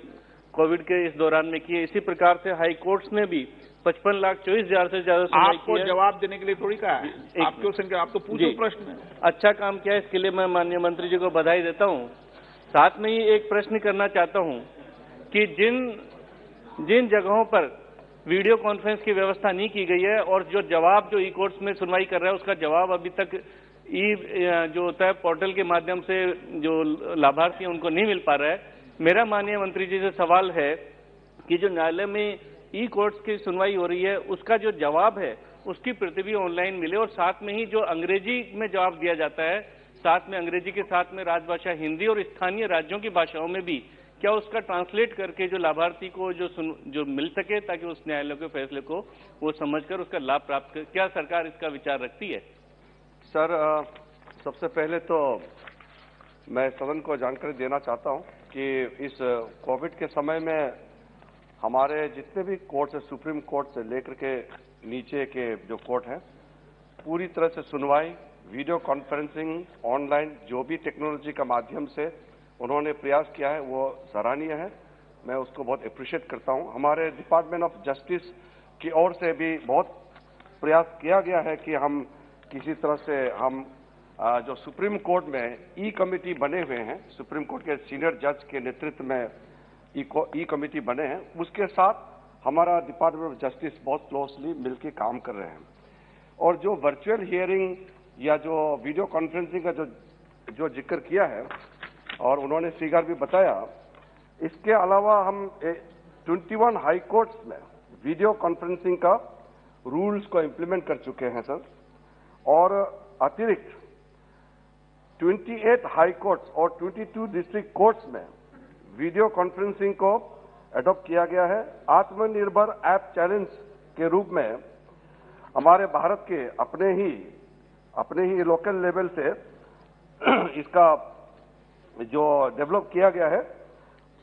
कोविड के इस दौरान में की है। इसी प्रकार से हाई कोर्ट्स ने भी 55,24,000 से ज्यादा सुनवाई की है। आपको जवाब देने के लिए थोड़ी कहा है, आप क्यों संख्या, आप तो पूछो प्रश्न है। अच्छा काम किया, इसके लिए मैं माननीय मंत्री जी को बधाई देता हूं। साथ में ही एक प्रश्न करना चाहता हूं कि जिन जगहों पर वीडियो कॉन्फ्रेंस की व्यवस्था नहीं की गई है और जो जवाब जो ई कोर्ट्स में सुनवाई कर रहा है उसका जवाब अभी तक जो होता है पोर्टल के माध्यम से जो लाभार्थी उनको नहीं मिल पा रहा है, मेरा माननीय मंत्री जी से सवाल है कि जो न्यायालय में ई कोर्ट्स की सुनवाई हो रही है उसका जो जवाब है उसकी प्रति भी ऑनलाइन मिले, और साथ में ही जो अंग्रेजी में जवाब दिया जाता है, साथ में अंग्रेजी के साथ में राजभाषा हिंदी और स्थानीय राज्यों की भाषाओं में भी क्या उसका ट्रांसलेट करके जो लाभार्थी को जो मिल सके, ताकि उस न्यायालय के फैसले को वो समझकर उसका लाभ प्राप्त करे। क्या सरकार इसका विचार रखती है? सर, सबसे पहले तो मैं सदन को जानकारी देना चाहता हूं कि इस कोविड के समय में हमारे जितने भी कोर्ट है, सुप्रीम कोर्ट से लेकर के नीचे के जो कोर्ट हैं, पूरी तरह से सुनवाई वीडियो कॉन्फ्रेंसिंग ऑनलाइन जो भी टेक्नोलॉजी का माध्यम से उन्होंने प्रयास किया है वो सराहनीय है। मैं उसको बहुत अप्रिशिएट करता हूं। हमारे डिपार्टमेंट ऑफ जस्टिस की ओर से भी बहुत प्रयास किया गया है कि हम किसी तरह से हम जो सुप्रीम कोर्ट में ई कमेटी बने हुए हैं, सुप्रीम कोर्ट के सीनियर जज के नेतृत्व में ई कमेटी बने हैं, उसके साथ हमारा डिपार्टमेंट ऑफ जस्टिस बहुत क्लोजली मिलकर काम कर रहे हैं। और जो वर्चुअल हियरिंग या जो वीडियो कॉन्फ्रेंसिंग का जो जिक्र किया है और उन्होंने स्वीकार भी बताया, इसके अलावा हम 21 हाई कोर्ट्स में वीडियो कॉन्फ्रेंसिंग का रूल्स को इम्प्लीमेंट कर चुके हैं सर, और अतिरिक्त 28 हाई कोर्ट्स और 22 डिस्ट्रिक्ट कोर्ट्स में वीडियो कॉन्फ्रेंसिंग को एडॉप्ट किया गया है। आत्मनिर्भर ऐप चैलेंज के रूप में हमारे भारत के अपने ही लोकल लेवल से इसका जो डेवलप किया गया है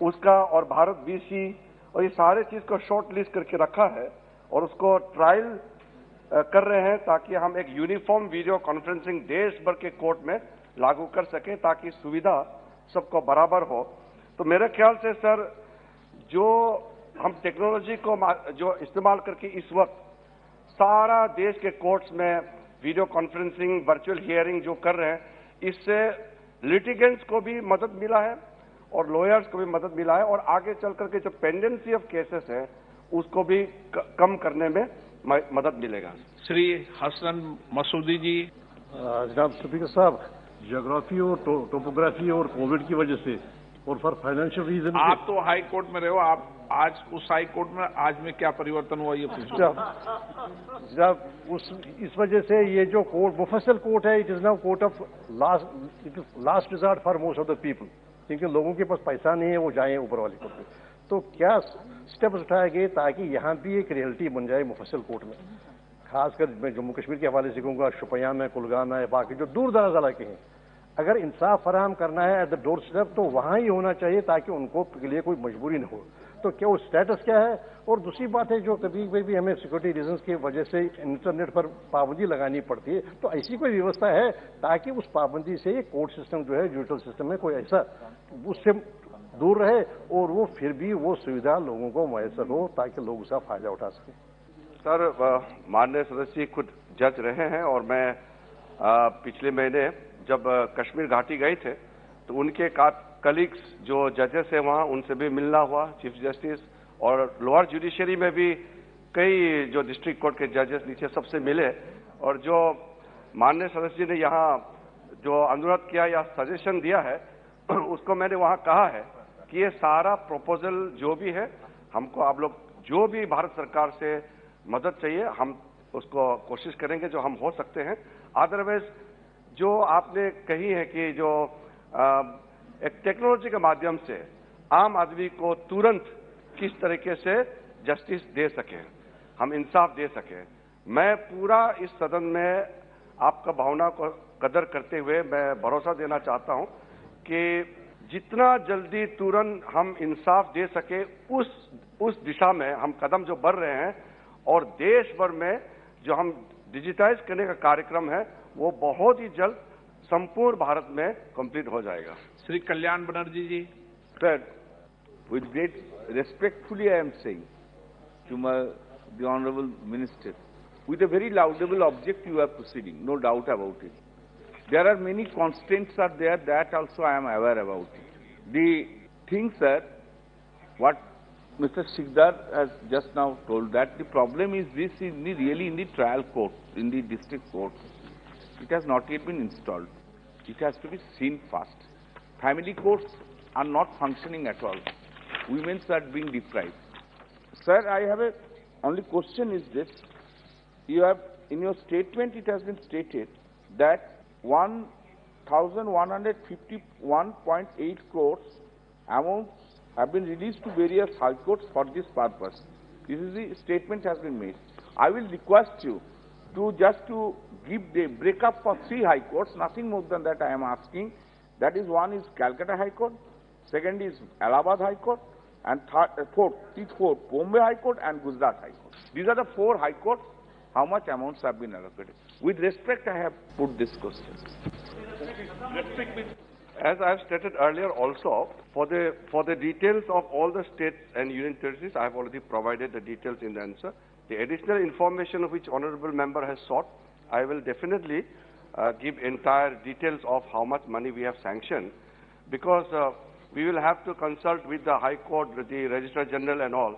उसका, और भारत बीसी और ये सारे चीज को शॉर्ट लिस्ट करके रखा है और उसको ट्रायल कर रहे हैं ताकि हम एक यूनिफॉर्म वीडियो कॉन्फ्रेंसिंग देश भर के कोर्ट में लागू कर सके ताकि सुविधा सबको बराबर हो। तो मेरे ख्याल से सर, जो हम टेक्नोलॉजी को जो इस्तेमाल करके इस वक्त सारा देश के कोर्ट्स में वीडियो कॉन्फ्रेंसिंग वर्चुअल हियरिंग जो कर रहे हैं, इससे लिटिगेंट्स को भी मदद मिला है और लॉयर्स को भी मदद मिला है, और आगे चल करके जो पेंडेंसी ऑफ केसेस है उसको भी कम करने में मदद मिलेगा। श्री हसन मसूदी जी। जनाब स्पीकर साहब, ज्योग्राफी और टोपोग्राफी और कोविड की वजह से और फॉर फाइनेंशियल रीजन, आप तो हाई कोर्ट में रहे हो, आप आज उस हाई कोर्ट में आज में क्या परिवर्तन हुआ ये पूछो। जब इस वजह से ये जो कोर्ट मुफस्सल कोर्ट है, it is now court of last resort for most of the people, क्योंकि लोगों के पास पैसा नहीं है वो जाए ऊपर वाले कोर्ट में। तो क्या स्टेप्स उठाए गए ताकि यहाँ भी एक रियलिटी बन जाए मुफस्सल कोर्ट में? खासकर मैं जम्मू कश्मीर के हवाले से कहूँगा, शुपियां है, कुलगाम है, बाकी जो दूर दराज इलाके हैं, अगर इंसाफ फराहम करना है एट द डोर स्टेप तो वहां ही होना चाहिए ताकि उनको के लिए कोई मजबूरी न हो। तो क्या वो स्टेटस क्या है? और दूसरी बात है, जो कभी भी हमें सिक्योरिटी रीजंस की वजह से इंटरनेट पर पाबंदी लगानी पड़ती है, तो ऐसी कोई व्यवस्था है ताकि उस पाबंदी से कोर्ट सिस्टम जो है, जुडिशल सिस्टम में कोई ऐसा उससे दूर रहे और वो फिर भी वो सुविधा लोगों को मैसर हो ताकि लोग उसका फायदा उठा सकें। सर, माननीय सदस्य खुद जज रहे हैं और मैं पिछले महीने जब कश्मीर घाटी गए थे तो उनके कलीग्स जो जजेस हैं वहां, उनसे भी मिलना हुआ, चीफ जस्टिस और लोअर जुडिशरी में भी कई जो डिस्ट्रिक्ट कोर्ट के जजेस नीचे सबसे मिले, और जो माननीय सदस्य ने यहाँ जो अनुरोध किया या सजेशन दिया है उसको मैंने वहां कहा है कि ये सारा प्रपोजल जो भी है, हमको आप लोग जो भी भारत सरकार से मदद चाहिए हम उसको कोशिश करेंगे जो हम हो सकते हैं। अदरवाइज जो आपने कही है कि जो एक टेक्नोलॉजी के माध्यम से आम आदमी को तुरंत किस तरीके से जस्टिस दे सके, हम इंसाफ दे सके, मैं पूरा इस सदन में आपका भावना को कदर करते हुए मैं भरोसा देना चाहता हूं कि जितना जल्दी तुरंत हम इंसाफ दे सके उस दिशा में हम कदम जो बढ़ रहे हैं, और देश भर में जो हम डिजिटाइज करने का कार्यक्रम है वो बहुत ही जल्द संपूर्ण भारत में कंप्लीट हो जाएगा। श्री कल्याण बनर्जी जी। Sir, with great respectfully I am saying to the Honorable Minister, with a very laudable object you are proceeding, no doubt about it. There are many constraints are there, that also I am aware about it. The thing, sir, what Mr. Sikdar has just now told, that the problem is this really in the trial court, in the district court. It has not yet been installed. It has to be seen first. Family courts are not functioning at all. Women are being deprived. Sir, I have a only question is this. You have, in your statement, it has been stated that 1,151.8 crores amounts have been released to various high courts for this purpose. This is the statement has been made. I will request you to just to give the breakup for 3 high courts, nothing more than that I am asking. That is, one is Calcutta High Court, second is Allahabad High Court, and fourth, Bombay High Court and Gujarat High Court. These are the 4 high courts. How much amounts have been allocated? With respect, I have put this question. As I have stated earlier also, for the details of all the states and union territories, I have already provided the details in the answer. The additional information of which honourable member has sought, I will definitely give entire details of how much money we have sanctioned, because we will have to consult with the High Court, the Registrar General and all.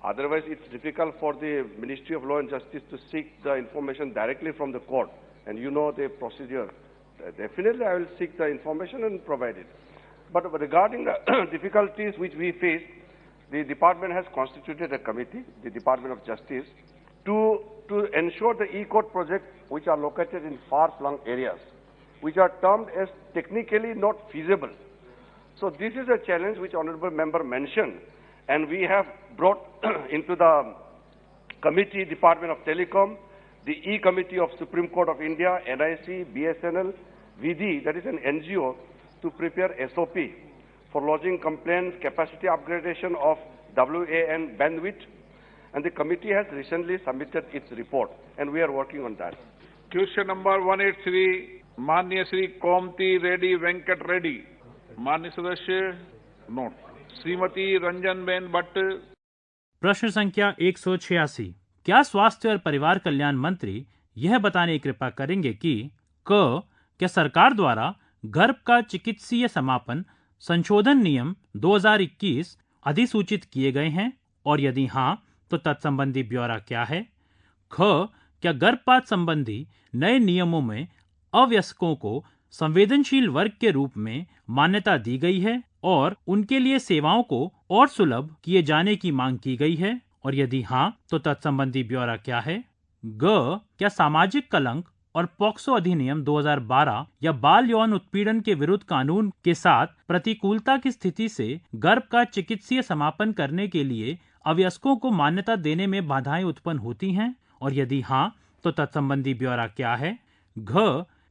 Otherwise, it's difficult for the Ministry of Law and Justice to seek the information directly from the court. And you know the procedure. Definitely, I will seek the information and provide it. But regarding the difficulties which we face, the department has constituted a committee, the Department of Justice, to ensure the e-court projects which are located in far-flung areas, which are termed as technically not feasible. So this is a challenge which honourable member mentioned, and we have brought into the committee Department of Telecom, the E-Committee of Supreme Court of India, NIC, BSNL, VD, that is an NGO, to prepare SOP for lodging complaints, capacity upgradation of WAN bandwidth, and the committee has recently submitted its report, and we are working on that. Question number 183, माननीय श्री कोमती रेड्डी वेंकट रेड्डी, माननीय सदस्य note, Shrimati Ranjan Ben Bhatt. प्रश्न संख्या 186, क्या स्वास्थ्य और परिवार कल्याण मंत्री यह बताने की कृपा करेंगे कि क्या सरकार द्वारा गर्भ का चिकित्सीय समापन संशोधन नियम 2021 अधिसूचित किए गए हैं, और यदि हाँ तो तत्संबंधी ब्यौरा क्या है? क्या गर्भपात संबंधी नए नियमों में अवयस्कों को संवेदनशील वर्ग के रूप में मान्यता दी गई है और उनके लिए सेवाओं को और सुलभ किए जाने की मांग की गई है, और यदि हाँ तो तत्संबंधी ब्यौरा क्या है? क्या सामाजिक कलंक और पॉक्सो अधिनियम 2012 या बाल यौन उत्पीड़न के विरुद्ध कानून के साथ प्रतिकूलता की स्थिति से गर्भ का चिकित्सीय समापन करने के लिए अवयस्कों को मान्यता देने में बाधाएं उत्पन्न होती हैं, और यदि हाँ तो तत्संबंधी ब्यौरा क्या है?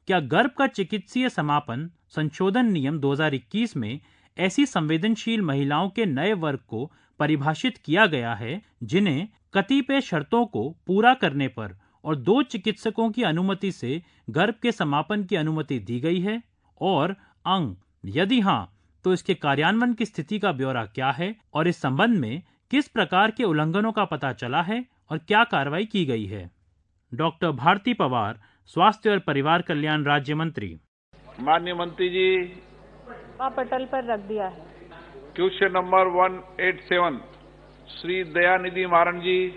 क्या गर्भ का चिकित्सीय समापन संशोधन नियम 2021 में ऐसी संवेदनशील महिलाओं के नए वर्ग को परिभाषित किया गया है जिन्हें कतिपय शर्तों को पूरा करने पर और 2 चिकित्सकों की अनुमति से गर्भ के समापन की अनुमति दी गई है, और यदि हाँ तो इसके कार्यान्वयन की स्थिति का ब्यौरा क्या है और इस संबंध में किस प्रकार के उल्लंघनों का पता चला है और क्या कार्रवाई की गई है? डॉक्टर भारती पवार, स्वास्थ्य और परिवार कल्याण राज्य मंत्री। माननीय मंत्री जी, पटल पर रख दिया है। क्वेश्चन नंबर 187, श्री दयानिधि मारन जी।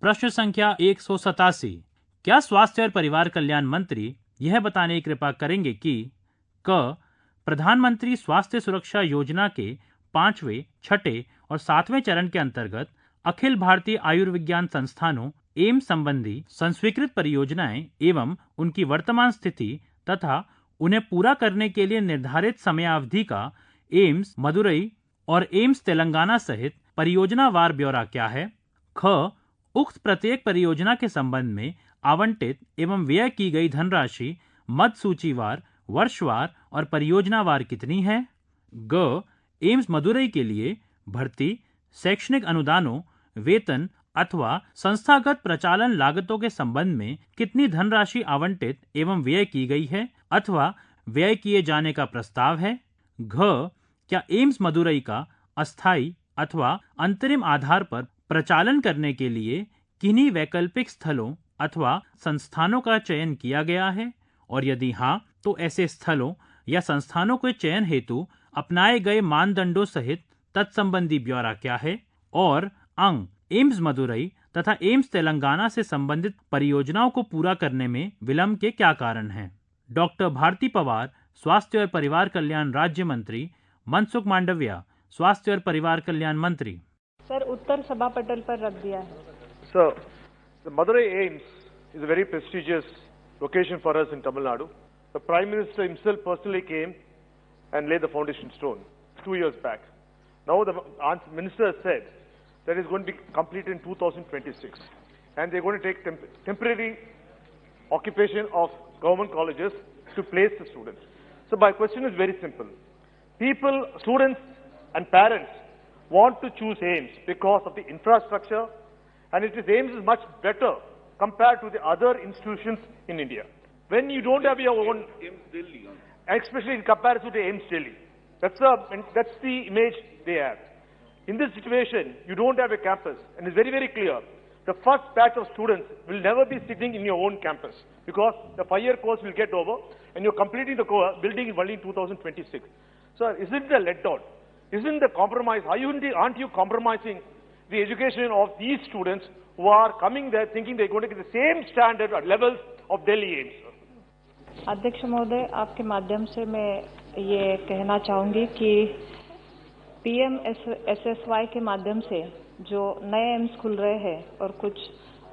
प्रश्न संख्या 187, क्या स्वास्थ्य और परिवार कल्याण मंत्री यह बताने की कृपा करेंगे कि प्रधानमंत्री स्वास्थ्य सुरक्षा योजना के 5वें, 6ठे और 7वें चरण के अंतर्गत अखिल भारतीय आयुर्विज्ञान संस्थानों एम्स संबंधी संस्वीकृत परियोजनाएं एवं उनकी वर्तमान स्थिति तथा उन्हें पूरा करने के लिए निर्धारित समयावधि का एम्स मदुरई और एम्स तेलंगाना सहित परियोजनावार ब्यौरा क्या है? उक्त प्रत्येक परियोजना के संबंध में आवंटित एवं व्यय की गई धनराशि मद सूचीवार वर्षवार और परियोजनावार कितनी है? ग. एम्स मदुरई के लिए भर्ती, शैक्षणिक अनुदानों, वेतन अथवा संस्थागत प्रचालन लागतों के संबंध में कितनी धनराशि आवंटित एवं व्यय की गई है अथवा व्यय किए जाने का प्रस्ताव है? घ. क्या एम्स मदुरई का अस्थायी अथवा अंतरिम आधार पर प्रचालन करने के लिए किन्हीं वैकल्पिक स्थलों अथवा संस्थानों का चयन किया गया है, और यदि हाँ तो ऐसे स्थलों या संस्थानों के चयन हेतु अपनाए गए मानदंडों सहित तत्संबंधी ब्यौरा क्या है? और अंग. एम्स मदुरई तथा एम्स तेलंगाना से संबंधित परियोजनाओं को पूरा करने में विलंब के क्या कारण हैं? डॉक्टर भारती पवार, स्वास्थ्य और परिवार कल्याण राज्य मंत्री, मनसुख मांडविया, स्वास्थ्य और परिवार कल्याण मंत्री। सर, उत्तर सभा पटल पर रख दिया है। Sir, the Madurai AIIMS is a very prestigious location for us in Tamil Nadu. The Prime Minister himself personally came and laid the foundation stone 2 years back. Now the Minister has said that it's going to be completed in 2026, and they're going to take temporary occupation of government colleges to place the students. So my question is very simple. People, students and parents want to choose AIIMS because of the infrastructure, and AIIMS is much better compared to the other institutions in India. When you don't have your own, especially in comparison to AIIMS Delhi, that's the image they have. In this situation, you don't have a campus, and it's very, very clear. The first batch of students will never be sitting in your own campus because the 5-year course will get over, and you're completing the building only in 2026. So, isn't the letdown? Isn't the compromise? Aren't you compromising the education of these students who are coming there thinking they're going to get the same standard or levels of Delhi AIIMS? अध्यक्ष महोदय, आपके माध्यम से मैं ये कहना चाहूँगी कि PMSSY के माध्यम से जो नए एम्स खुल रहे हैं और कुछ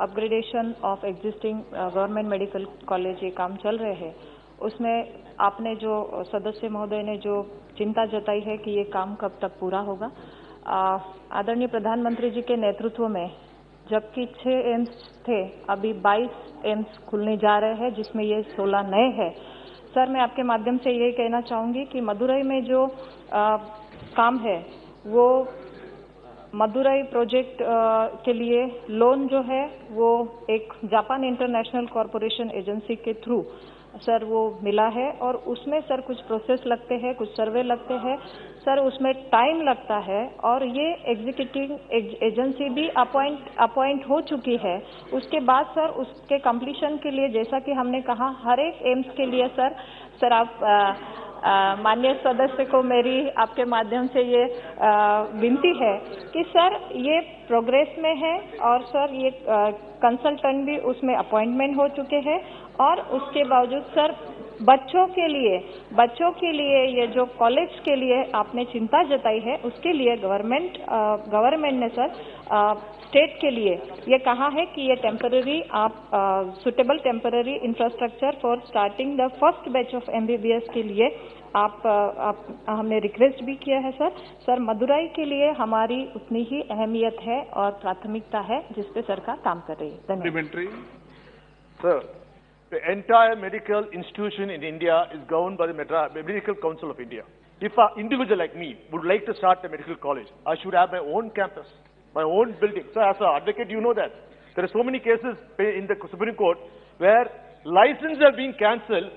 upgradation of existing government medical college ये काम चल रहे हैं, उसमें आपने जो सदस्य महोदय ने जो चिंता जताई है कि ये काम कब तक पूरा होगा, आदरणीय प्रधानमंत्री जी के नेतृत्व में जबकि 6 एम्स थे, अभी 22 एम्स खुलने जा रहे हैं, जिसमें ये 16 नए हैं। सर, मैं आपके माध्यम से यही कहना चाहूँगी कि मदुरई में जो काम है वो मदुरई प्रोजेक्ट के लिए लोन जो है वो एक जापान इंटरनेशनल कॉरपोरेशन एजेंसी के थ्रू सर वो मिला है, और उसमें सर कुछ प्रोसेस लगते हैं, कुछ सर्वे लगते हैं सर, उसमें टाइम लगता है, और ये एग्जीक्यूटिव एजेंसी भी अपॉइंट हो चुकी है। उसके बाद सर उसके कंप्लीशन के लिए, जैसा कि हमने कहा, हर एक एम्स के लिए सर आप माननीय सदस्य को मेरी आपके माध्यम से ये विनती है कि सर ये प्रोग्रेस में है, और सर ये कंसल्टेंट भी उसमें अपॉइंटमेंट हो चुके हैं, और उसके बावजूद सर बच्चों के लिए ये जो कॉलेज के लिए आपने चिंता जताई है, उसके लिए गवर्नमेंट ने सर स्टेट के लिए ये कहा है कि ये temporary suitable temporary infrastructure for starting the first batch of MBBS के लिए हमने रिक्वेस्ट भी किया है सर मदुरई के लिए हमारी उतनी ही अहमियत है और प्राथमिकता है जिस पे सरकार काम कर रही है। धन्यवाद। Sir, the entire medical institution in India is governed by the Medical Council of India. If an individual like me would like to start a medical college, I should have my own campus, my own building. So as an advocate, you know that. There are so many cases in the Supreme Court where licenses are being cancelled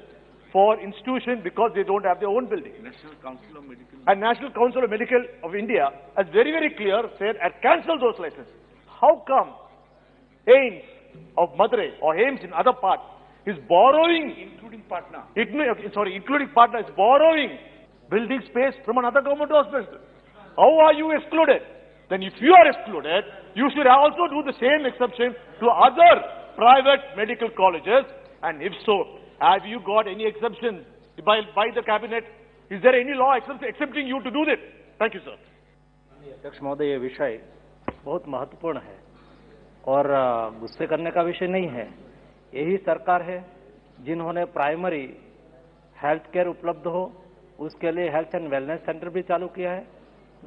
for institutions because they don't have their own building. National Council of Medical. And National Council of Medical of India has very, very clear said and cancelled those licenses. How come AIIMS of Madurai or AIIMS in other parts is borrowing, including Patna, including Patna, is borrowing building space from another government hospital? How are you excluded? Then if you are excluded, you should also do the same exception to other private medical colleges. And if so, have you got any exception by the cabinet? Is there any law accepting you to do this? Thank you, sir. अध्यक्ष महोदय, ये विषय बहुत महत्वपूर्ण है और गुस्से करने का विषय नहीं है। यही सरकार है जिन्होंने प्राइमरी हेल्थ केयर उपलब्ध हो उसके लिए हेल्थ एंड वेलनेस सेंटर भी चालू किया है।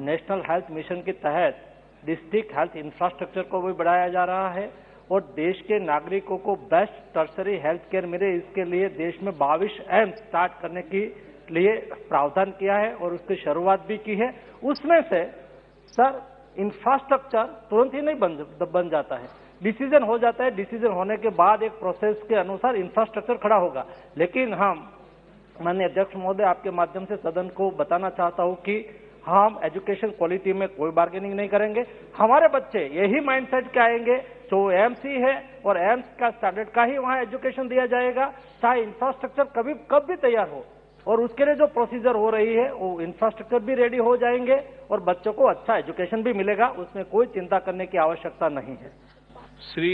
नेशनल हेल्थ मिशन के तहत डिस्ट्रिक्ट हेल्थ इंफ्रास्ट्रक्चर को भी बढ़ाया जा रहा है और देश के नागरिकों को बेस्ट टर्शरी हेल्थ केयर मिले, इसके लिए देश में 22 एम्स स्टार्ट करने के लिए प्रावधान किया है और उसकी शुरुआत भी की है। उसमें से सर इंफ्रास्ट्रक्चर तुरंत ही नहीं बन जाता है, डिसीजन हो जाता है, डिसीजन होने के बाद एक प्रोसेस के अनुसार इंफ्रास्ट्रक्चर खड़ा होगा। लेकिन हम माननीय अध्यक्ष महोदय आपके माध्यम से सदन को बताना चाहता हूं कि हम एजुकेशन क्वालिटी में कोई बार्गेनिंग नहीं करेंगे। हमारे बच्चे यही माइंडसेट के आएंगे, जो एम्स ही है और एम्स का स्टैंडर्ड का ही वहां एजुकेशन दिया जाएगा, चाहे इंफ्रास्ट्रक्चर कब भी तैयार हो। और उसके लिए जो प्रोसीजर हो रही है वो इंफ्रास्ट्रक्चर भी रेडी हो जाएंगे और बच्चों को अच्छा एजुकेशन भी मिलेगा, उसमें कोई चिंता करने की आवश्यकता नहीं है। श्री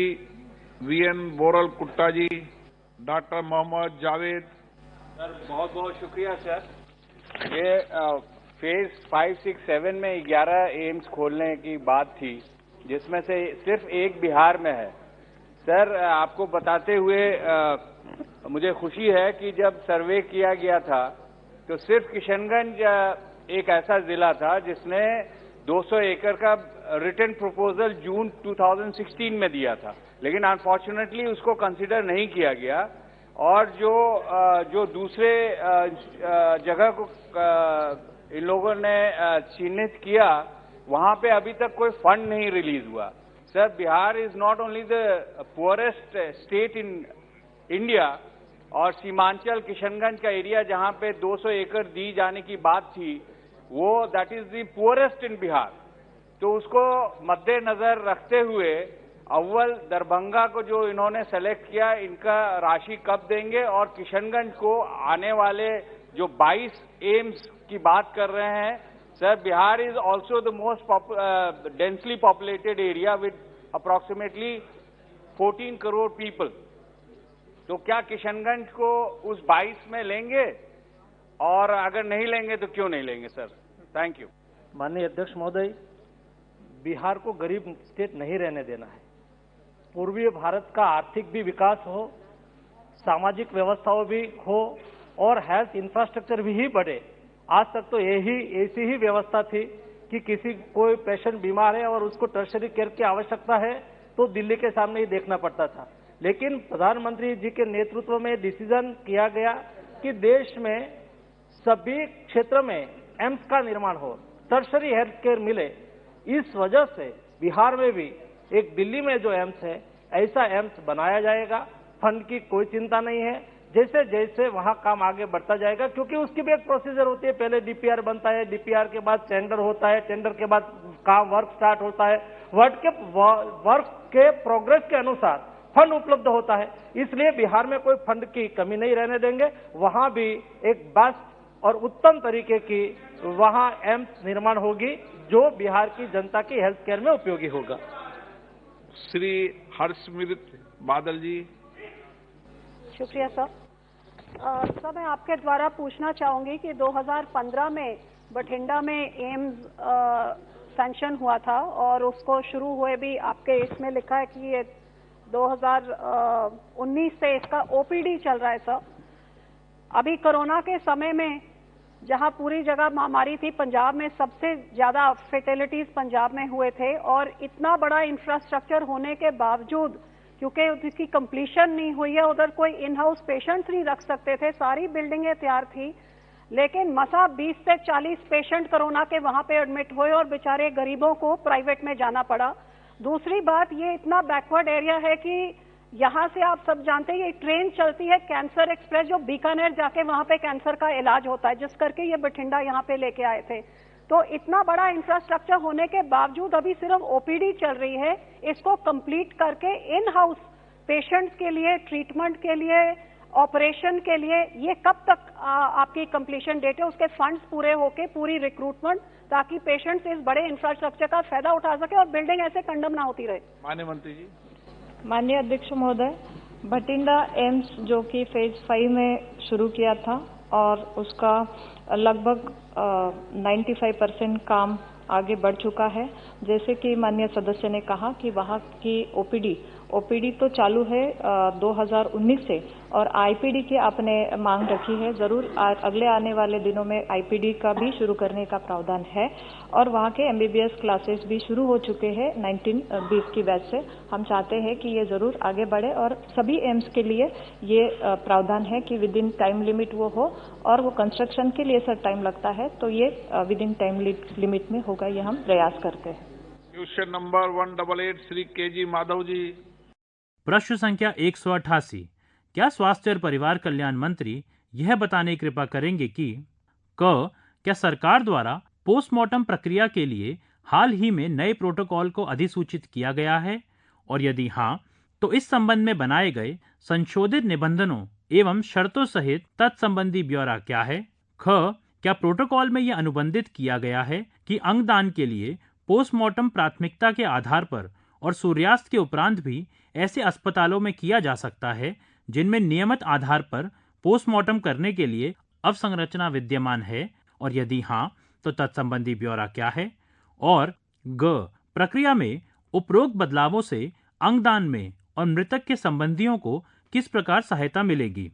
वीएन बोरल कुट्टा जी, डॉक्टर मोहम्मद जावेद। सर बहुत बहुत शुक्रिया सर। ये फेज 5, 6, 7 में 11 एम्स खोलने की बात थी, जिसमें से सिर्फ एक बिहार में है। सर आपको बताते हुए मुझे खुशी है कि जब सर्वे किया गया था तो सिर्फ किशनगंज एक ऐसा जिला था जिसने 200 एकड़ का रिटन प्रपोजल जून 2016 में दिया था, लेकिन अनफॉर्चुनेटली उसको कंसिडर नहीं किया गया। और जो दूसरे जगह को इन लोगों ने चिन्हित किया, वहां पे अभी तक कोई फंड नहीं रिलीज हुआ। Sir Bihar is not only the poorest state in India, और सीमांचल किशनगंज का एरिया जहां पे 200 एकड़ दी जाने की बात थी, वो दैट इज द पुअरेस्ट इन बिहार। तो उसको मद्देनजर रखते हुए अव्वल दरभंगा को जो इन्होंने सेलेक्ट किया, इनका राशि कब देंगे, और किशनगंज को आने वाले जो 22 एम्स की बात कर रहे हैं। Sir Bihar is also the most densely populated area with approximately 14 crore people. तो क्या किशनगंज को उस 22 में लेंगे, और अगर नहीं लेंगे तो क्यों नहीं लेंगे सर? Thank you. माननीय अध्यक्ष महोदय, बिहार को गरीब स्टेट नहीं रहने देना है। पूर्वी भारत का आर्थिक भी विकास हो, सामाजिक व्यवस्थाओं भी हो और हेल्थ इंफ्रास्ट्रक्चर भी बढ़े। आज तक तो ऐसी ही व्यवस्था थी कि कोई पेशेंट बीमार है और उसको टर्शरी केयर की आवश्यकता है तो दिल्ली के सामने ही देखना पड़ता था। लेकिन प्रधानमंत्री जी के नेतृत्व में डिसीजन किया गया कि देश में सभी क्षेत्र में एम्स का निर्माण हो, टर्शरी हेल्थ केयर मिले। इस वजह से बिहार में भी एक दिल्ली में जो एम्स है, ऐसा एम्स बनाया जाएगा। फंड की कोई चिंता नहीं है, जैसे जैसे वहां काम आगे बढ़ता जाएगा, क्योंकि उसकी भी एक प्रोसीजर होती है। पहले डीपीआर बनता है, डीपीआर के बाद टेंडर होता है, टेंडर के बाद काम वर्क स्टार्ट होता है, वर्क के प्रोग्रेस के अनुसार फंड उपलब्ध होता है। इसलिए बिहार में कोई फंड की कमी नहीं रहने देंगे। वहां भी एक बेस्ट और उत्तम तरीके की वहां एम्स निर्माण होगी, जो बिहार की जनता की हेल्थ केयर में उपयोगी होगा। श्री हर्षमित बादल जी। शुक्रिया सर। सर मैं आपके द्वारा पूछना चाहूंगी कि 2015 में बठिंडा में एम्स सैंक्शन हुआ था और उसको शुरू हुए भी आपके इसमें लिखा है कि ये 2019 से इसका ओपीडी चल रहा है सर। अभी कोरोना के समय में जहां पूरी जगह महामारी थी, पंजाब में सबसे ज्यादा फेटेलिटीज पंजाब में हुए थे, और इतना बड़ा इंफ्रास्ट्रक्चर होने के बावजूद, क्योंकि उसकी कंप्लीशन नहीं हुई है, उधर कोई इन हाउस पेशेंट्स नहीं रख सकते थे, सारी बिल्डिंगें तैयार थी, लेकिन मसा 20 से 40 पेशेंट कोरोना के वहां पे एडमिट हुए और बेचारे गरीबों को प्राइवेट में जाना पड़ा। दूसरी बात, ये इतना बैकवर्ड एरिया है कि यहाँ से आप सब जानते हैं ये ट्रेन चलती है कैंसर एक्सप्रेस, जो बीकानेर जाके वहां पे कैंसर का इलाज होता है, जिस करके ये बठिंडा यहाँ पे लेके आए थे। तो इतना बड़ा इंफ्रास्ट्रक्चर होने के बावजूद अभी सिर्फ ओपीडी चल रही है। इसको कंप्लीट करके इन हाउस पेशेंट्स के लिए, ट्रीटमेंट के लिए, ऑपरेशन के लिए, ये कब तक आपकी कंप्लीशन डेट है? उसके फंड्स पूरे होके पूरी रिक्रूटमेंट, ताकि पेशेंट्स इस बड़े इंफ्रास्ट्रक्चर का फायदा उठा सके और बिल्डिंग ऐसे कंडम ना होती रहे। माननीय मंत्री जी। माननीय अध्यक्ष महोदय, बठिंडा एम्स जो कि फेज 5 में शुरू किया था और उसका लगभग 95% काम आगे बढ़ चुका है। जैसे कि माननीय सदस्य ने कहा कि वहाँ की ओपीडी तो चालू है 2019 से, और आईपीडी की आपने मांग रखी है, जरूर अगले आने वाले दिनों में आईपीडी का भी शुरू करने का प्रावधान है। और वहाँ के एमबीबीएस क्लासेस भी शुरू हो चुके हैं 19-20 की बैच से। हम चाहते हैं कि ये जरूर आगे बढ़े और सभी एम्स के लिए ये प्रावधान है कि विद इन टाइम लिमिट वो हो, और वो कंस्ट्रक्शन के लिए सर टाइम लगता है तो ये विद इन टाइम लिमिट में होगा, ये हम प्रयास करते हैं। Question number 188 Shri K G Madhav ji. प्रश्न संख्या 188, क्या स्वास्थ्य और परिवार कल्याण मंत्री यह बताने की कृपा करेंगे कि क्या सरकार द्वारा पोस्टमार्टम प्रक्रिया के लिए हाल ही में नए प्रोटोकॉल को अधिसूचित किया गया है, और यदि हाँ तो इस संबंध में बनाए गए संशोधित निबंधनों एवं शर्तों सहित तत्संबंधी ब्यौरा क्या है। क्या प्रोटोकॉल में यह अनुबंधित किया गया है कि अंगदान के लिए पोस्टमार्टम प्राथमिकता के आधार पर और सूर्यास्त के उपरांत भी ऐसे अस्पतालों में किया जा सकता है जिनमें नियमित आधार पर पोस्टमार्टम करने के लिए अवसंरचना विद्यमान है, और यदि हाँ तो तत्संबंधी ब्यौरा क्या है। और प्रक्रिया में उपरोक्त बदलावों से अंगदान में और मृतक के संबंधियों को किस प्रकार सहायता मिलेगी।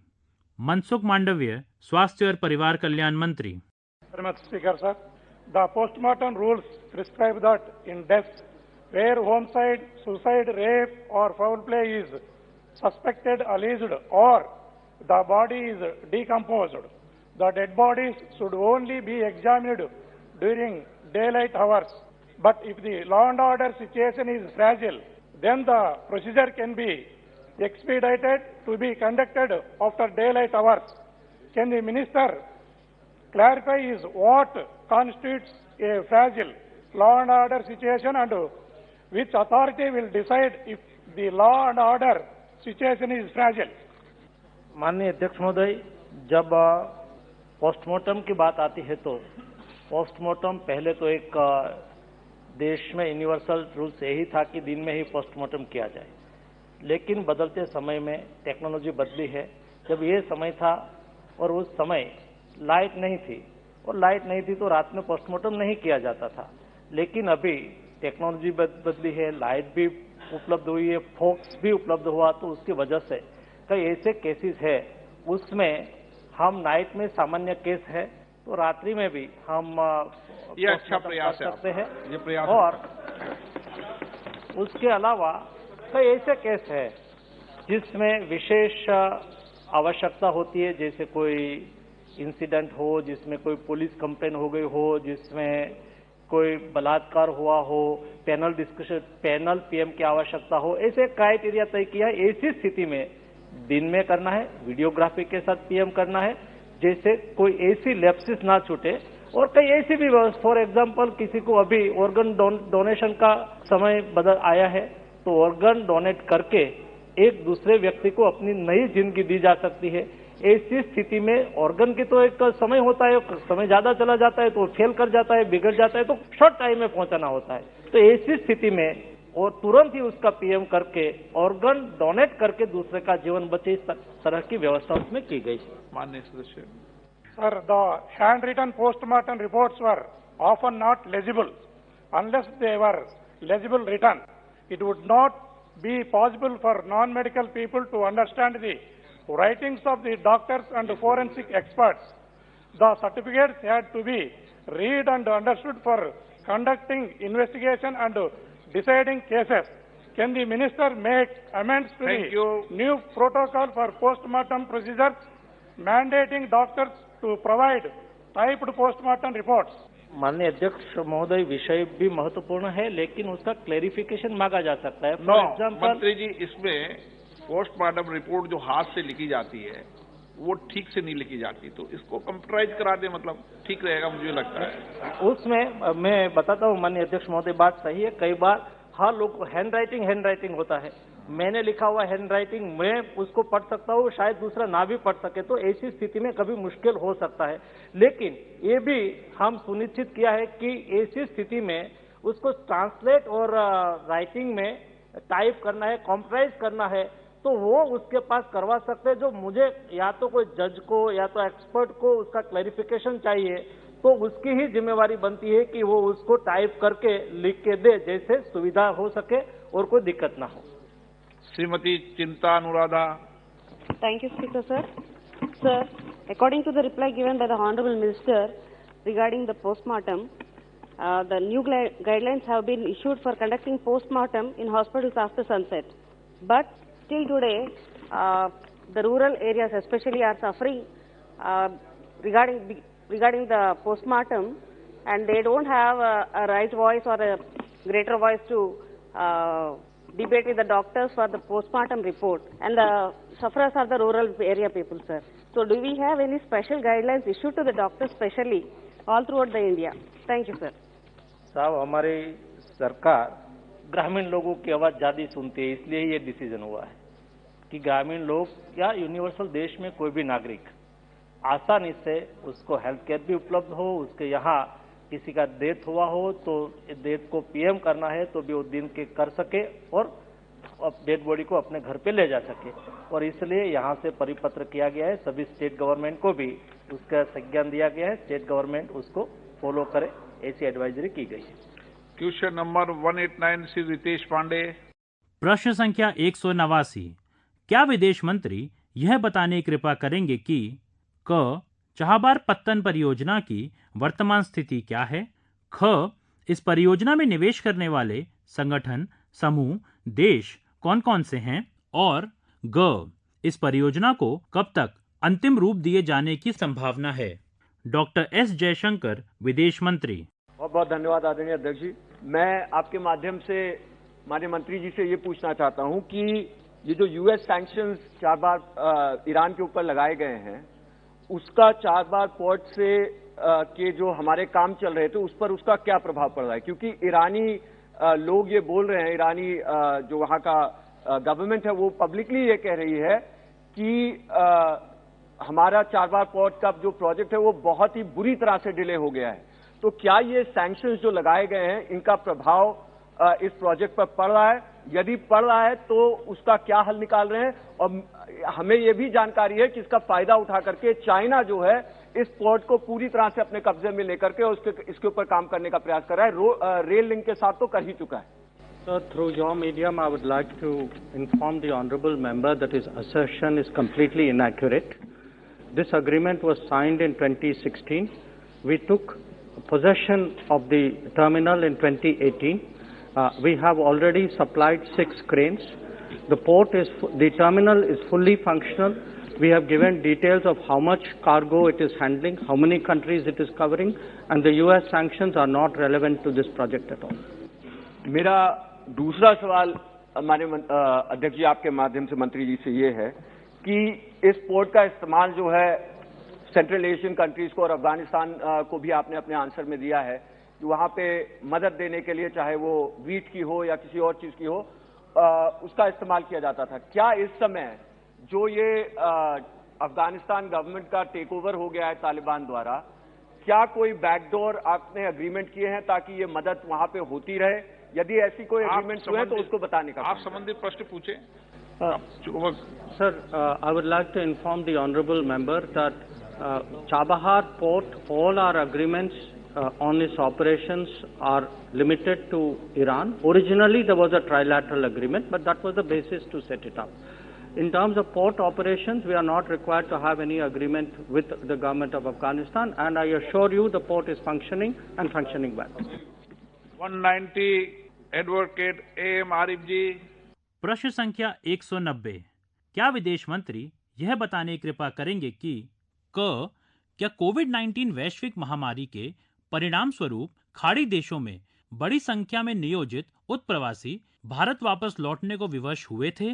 मनसुख मांडव्य, स्वास्थ्य और परिवार कल्याण मंत्री। Speaker sir, the postmortem rules prescribe that in deaths where homicide, suicide, rape or foul play is suspected, alleged or the body is decomposed, the dead bodies should only be examined during daylight hours. But if the law and order situation is fragile, then the procedure can be expedited to be conducted after daylight hours. Can the minister clarify is what constitutes a fragile law and order situation and which authority will decide if the law and order situation is fragile? माननीय अध्यक्ष महोदय, जब postmortem की बात आती है तो postmortem पहले तो एक देश में यूनिवर्सल रूल्स यही था कि दिन में ही पोस्टमार्टम किया जाए, लेकिन बदलते समय में टेक्नोलॉजी बदली है। जब ये समय था और उस समय लाइट नहीं थी, और लाइट नहीं थी तो रात में पोस्टमार्टम नहीं किया जाता था, लेकिन अभी टेक्नोलॉजी बदली है, लाइट भी उपलब्ध हुई है, फोक्स भी उपलब्ध हुआ, तो उसकी वजह से कई ऐसे केसेस है उसमें हम नाइट में सामान्य केस है तो रात्रि में भी हम ये अच्छा प्रयास कर सकते हैं। ये प्रयास और उसके अलावा कई ऐसे केस है जिसमें विशेष आवश्यकता होती है, जैसे कोई इंसिडेंट हो, जिसमें कोई पुलिस कंप्लेन हो गई हो, जिसमें कोई बलात्कार हुआ हो, पैनल डिस्कशन, पैनल पीएम की आवश्यकता हो, ऐसे क्राइटेरिया तय किया है। ऐसी स्थिति में दिन में करना है, वीडियोग्राफी के साथ पीएम करना है, जैसे कोई ऐसी लैप्सेस ना छूटे। और कई ऐसी भी व्यवस्था, फॉर एग्जांपल किसी को अभी ऑर्गन डोनेशन का समय बदल आया है तो ऑर्गन डोनेट करके एक दूसरे व्यक्ति को अपनी नई जिंदगी दी जा सकती है। ऐसी स्थिति में ऑर्गन की तो एक समय होता है, समय ज्यादा चला जाता है तो फेल कर जाता है, बिगड़ जाता है, तो शॉर्ट टाइम में पहुंचाना होता है। तो ऐसी स्थिति में और तुरंत ही उसका पीएम करके ऑर्गन डोनेट करके दूसरे का जीवन बचे, इस तरह की व्यवस्था उसमें की गई है। माननीय सदस्य Sir, the handwritten postmortem reports were often not legible. Unless they were legible written, it would not be possible for non-medical people to understand the writings of the doctors and forensic experts. The certificates had to be read and understood for conducting investigation and deciding cases. Can the minister make amends to the new protocol for postmortem procedures, mandating doctors to provide typed postmortem reports? माननीय अध्यक्ष महोदय, विषय भी महत्वपूर्ण है, लेकिन उसका clarification मांगा जा सकता है। फॉर एग्जाम्पल मंत्री जी, इसमें पोस्टमार्टम रिपोर्ट जो हाथ से लिखी जाती है वो ठीक से नहीं लिखी जाती, तो इसको कंप्यूटराइज करा दे, मतलब ठीक रहेगा, मुझे लगता है। उसमें मैं बताता हूँ माननीय अध्यक्ष महोदय, बात सही है। कई बार हर लोग हैंड राइटिंग होता है, मैंने लिखा हुआ हैंड राइटिंग मैं उसको पढ़ सकता हूँ, शायद दूसरा ना भी पढ़ सके, तो ऐसी स्थिति में कभी मुश्किल हो सकता है। लेकिन ये भी हम सुनिश्चित किया है कि ऐसी स्थिति में उसको ट्रांसलेट और राइटिंग में टाइप करना है, कंप्यूटराइज करना है, तो वो उसके पास करवा सकते हैं। जो मुझे या तो कोई जज को या तो एक्सपर्ट को उसका क्लैरिफिकेशन चाहिए, तो उसकी ही जिम्मेवारी बनती है कि वो उसको टाइप करके लिख के दे, जैसे सुविधा हो सके और कोई दिक्कत ना हो। श्रीमती चिंता Anuradha. Thank you, Speaker, sir. Sir, according to the reply given by the Honorable Minister regarding the postmortem, the new guidelines have been issued for conducting postmortem in hospitals after sunset. But till today, the rural areas especially are suffering regarding the postmortem, and they don't have a raised voice or a greater voice to debate with the doctors for the postmortem report, and the sufferers are the rural area people, sir. So do we have any special guidelines issued to the doctors specially all throughout the India? Thank you, sir. साहब, हमारी सरकार ग्रामीण लोगों की आवाज ज्यादा सुनती है, इसलिए ये डिसीजन हुआ है कि ग्रामीण लोग या यूनिवर्सल देश में कोई भी नागरिक आसानी से उसको हेल्थ केयर भी उपलब्ध हो, उसके यहाँ किसी का डेथ हुआ हो तो डेथ को पीएम करना है तो भी वो दिन के कर सके और डेड बॉडी को अपने घर पे ले जा सके, और इसलिए यहाँ से परिपत्र किया गया है। सभी स्टेट गवर्नमेंट को भी उसका संज्ञान दिया गया है, स्टेट गवर्नमेंट उसको फॉलो करे, ऐसी एडवाइजरी की गई है। Question number 189 Shri Ritesh Pandey. प्रश्न संख्या 189, क्या विदेश मंत्री यह बताने की कृपा करेंगे कि क चाहबार पत्तन परियोजना की वर्तमान स्थिति क्या है, ख इस परियोजना में निवेश करने वाले संगठन, समूह, देश कौन कौन से हैं, और ग इस परियोजना को कब तक अंतिम रूप दिए जाने की संभावना है। डॉक्टर एस जयशंकर, विदेश मंत्री। बहुत बहुत धन्यवाद आदरणीय अध्यक्ष जी। मैं आपके माध्यम से माननीय मंत्री जी से ये पूछना चाहता हूं कि ये जो यूएस सैंक्शंस 4 बार ईरान के ऊपर लगाए गए हैं, उसका 4 बार पोर्ट से के जो हमारे काम चल रहे थे उस पर उसका क्या प्रभाव पड़ रहा है, क्योंकि ईरानी लोग ये बोल रहे हैं, ईरानी जो वहां का गवर्नमेंट है वो पब्लिकली ये कह रही है कि हमारा 4 बार पोर्ट का जो प्रोजेक्ट है वो बहुत ही बुरी तरह से डिले हो गया है। तो क्या ये सैंक्शंस जो लगाए गए हैं इनका प्रभाव इस प्रोजेक्ट पर पड़ रहा है? यदि पड़ रहा है तो उसका क्या हल निकाल रहे हैं? और हमें यह भी जानकारी है कि इसका फायदा उठा करके चाइना जो है इस पोर्ट को पूरी तरह से अपने कब्जे में लेकर के इसके ऊपर काम करने का प्रयास कर रहा है। रेल लिंक के साथ तो कर ही चुका है। Sir, through your medium, I would like to inform the honourable member that his assertion is completely inaccurate. This agreement was signed in 2016. We took possession of the terminal in 2018. We have already supplied 6 cranes. The terminal is fully functional. We have given details of how much cargo it is handling, how many countries it is covering, and the US sanctions are not relevant to this project at all. मेरा दूसरा सवाल माननीय अध्यक्ष जी आपके माध्यम से मंत्री जी से ये है कि इस पोर्ट का इस्तेमाल जो है सेंट्रल एशियन कंट्रीज को और अफगानिस्तान को भी आपने अपने आंसर में दिया है कि वहां पे मदद देने के लिए चाहे वो वीट की हो या किसी और चीज की हो उसका इस्तेमाल किया जाता था। क्या इस समय जो ये अफगानिस्तान गवर्नमेंट का टेक ओवर हो गया है तालिबान द्वारा, क्या कोई बैकडोर आपने एग्रीमेंट किए हैं ताकि ये मदद वहां पे होती रहे? यदि ऐसी कोई एग्रीमेंट हुए तो उसको बताने का। आप संबंधित प्रश्न पूछे। Sir, I would like to inform the honourable member that Chabahar Port, all our agreements on its operations are limited to Iran. Originally there was a trilateral agreement, but that was the basis to set it up. In terms of port operations, we are not required to have any agreement with the government of Afghanistan, and I assure you the port is functioning and functioning well. 190 advocate AM Arif ji. प्रश्न संख्या 190, क्या विदेश मंत्री यह बताने की कृपा करेंगे कि क्या कोविड-19 वैश्विक महामारी के परिणाम स्वरूप खाड़ी देशों में बड़ी संख्या में नियोजित उत्प्रवासी भारत वापस लौटने को विवश हुए थे?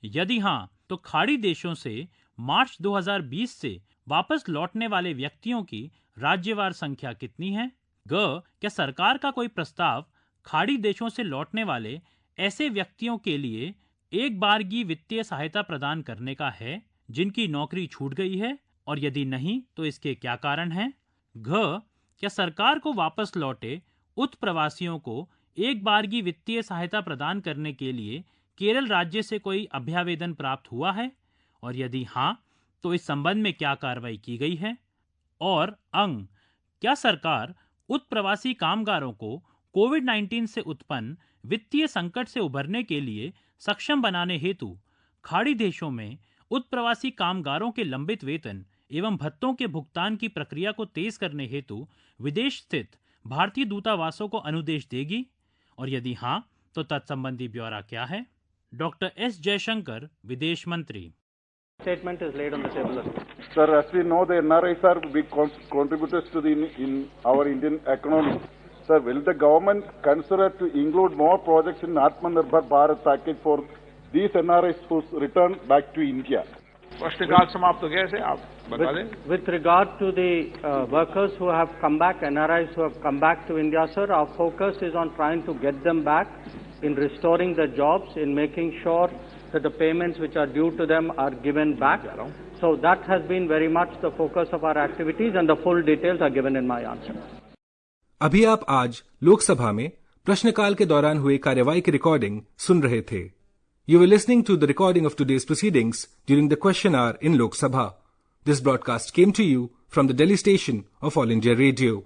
यदि हाँ तो खाड़ी देशों से मार्च 2020 से वापस लौटने वाले व्यक्तियों की राज्यवार संख्या कितनी है? क्या सरकार का कोई प्रस्ताव खाड़ी देशों से लौटने वाले ऐसे व्यक्तियों के लिए एक बारगी वित्तीय सहायता प्रदान करने का है जिनकी नौकरी छूट गई है, और यदि नहीं तो इसके क्या कारण हैं? क्या सरकार को वापस लौटे उत्प्रवासियों को एक बारगी वित्तीय सहायता प्रदान करने के लिए केरल राज्य से कोई अभ्यावेदन प्राप्त हुआ है, और यदि हाँ तो इस संबंध में क्या कार्रवाई की गई है? और क्या सरकार उत्प्रवासी कामगारों को कोविड-19 से उत्पन्न वित्तीय संकट से उबरने के लिए सक्षम बनाने हेतु खाड़ी देशों में उत्प्रवासी कामगारों के लंबित वेतन एवं भत्तों के भुगतान की प्रक्रिया को तेज करने हेतु विदेश स्थित भारतीय दूतावासों को अनुदेश देगी, और यदि हां तो तत्संबंधी ब्यौरा क्या है? डॉक्टर एस जयशंकर, विदेश मंत्री। Statement is laid on the table. Sir, as we know, the NRIs are big contributors to in our Indian economy. Sir, will the government consider to include more projects in Atmanirbhar Bharat package for these NRIs who return back to India? प्रश्नकाल समाप्त हो गया है, आप बता दें। With regard to the workers who have come back, NRIs who have come back to India, sir, our focus is on trying to get them back, in restoring the jobs, in making sure that the payments which are due to them are given back. So that has been very much the focus of our activities, and the full details are given in my answer. अभी आप आज लोकसभा में प्रश्नकाल के दौरान हुए कार्यवाही की रिकॉर्डिंग सुन रहे थे। You were listening to the recording of today's proceedings during the question hour in Lok Sabha. This broadcast came to you from the Delhi station of All India Radio.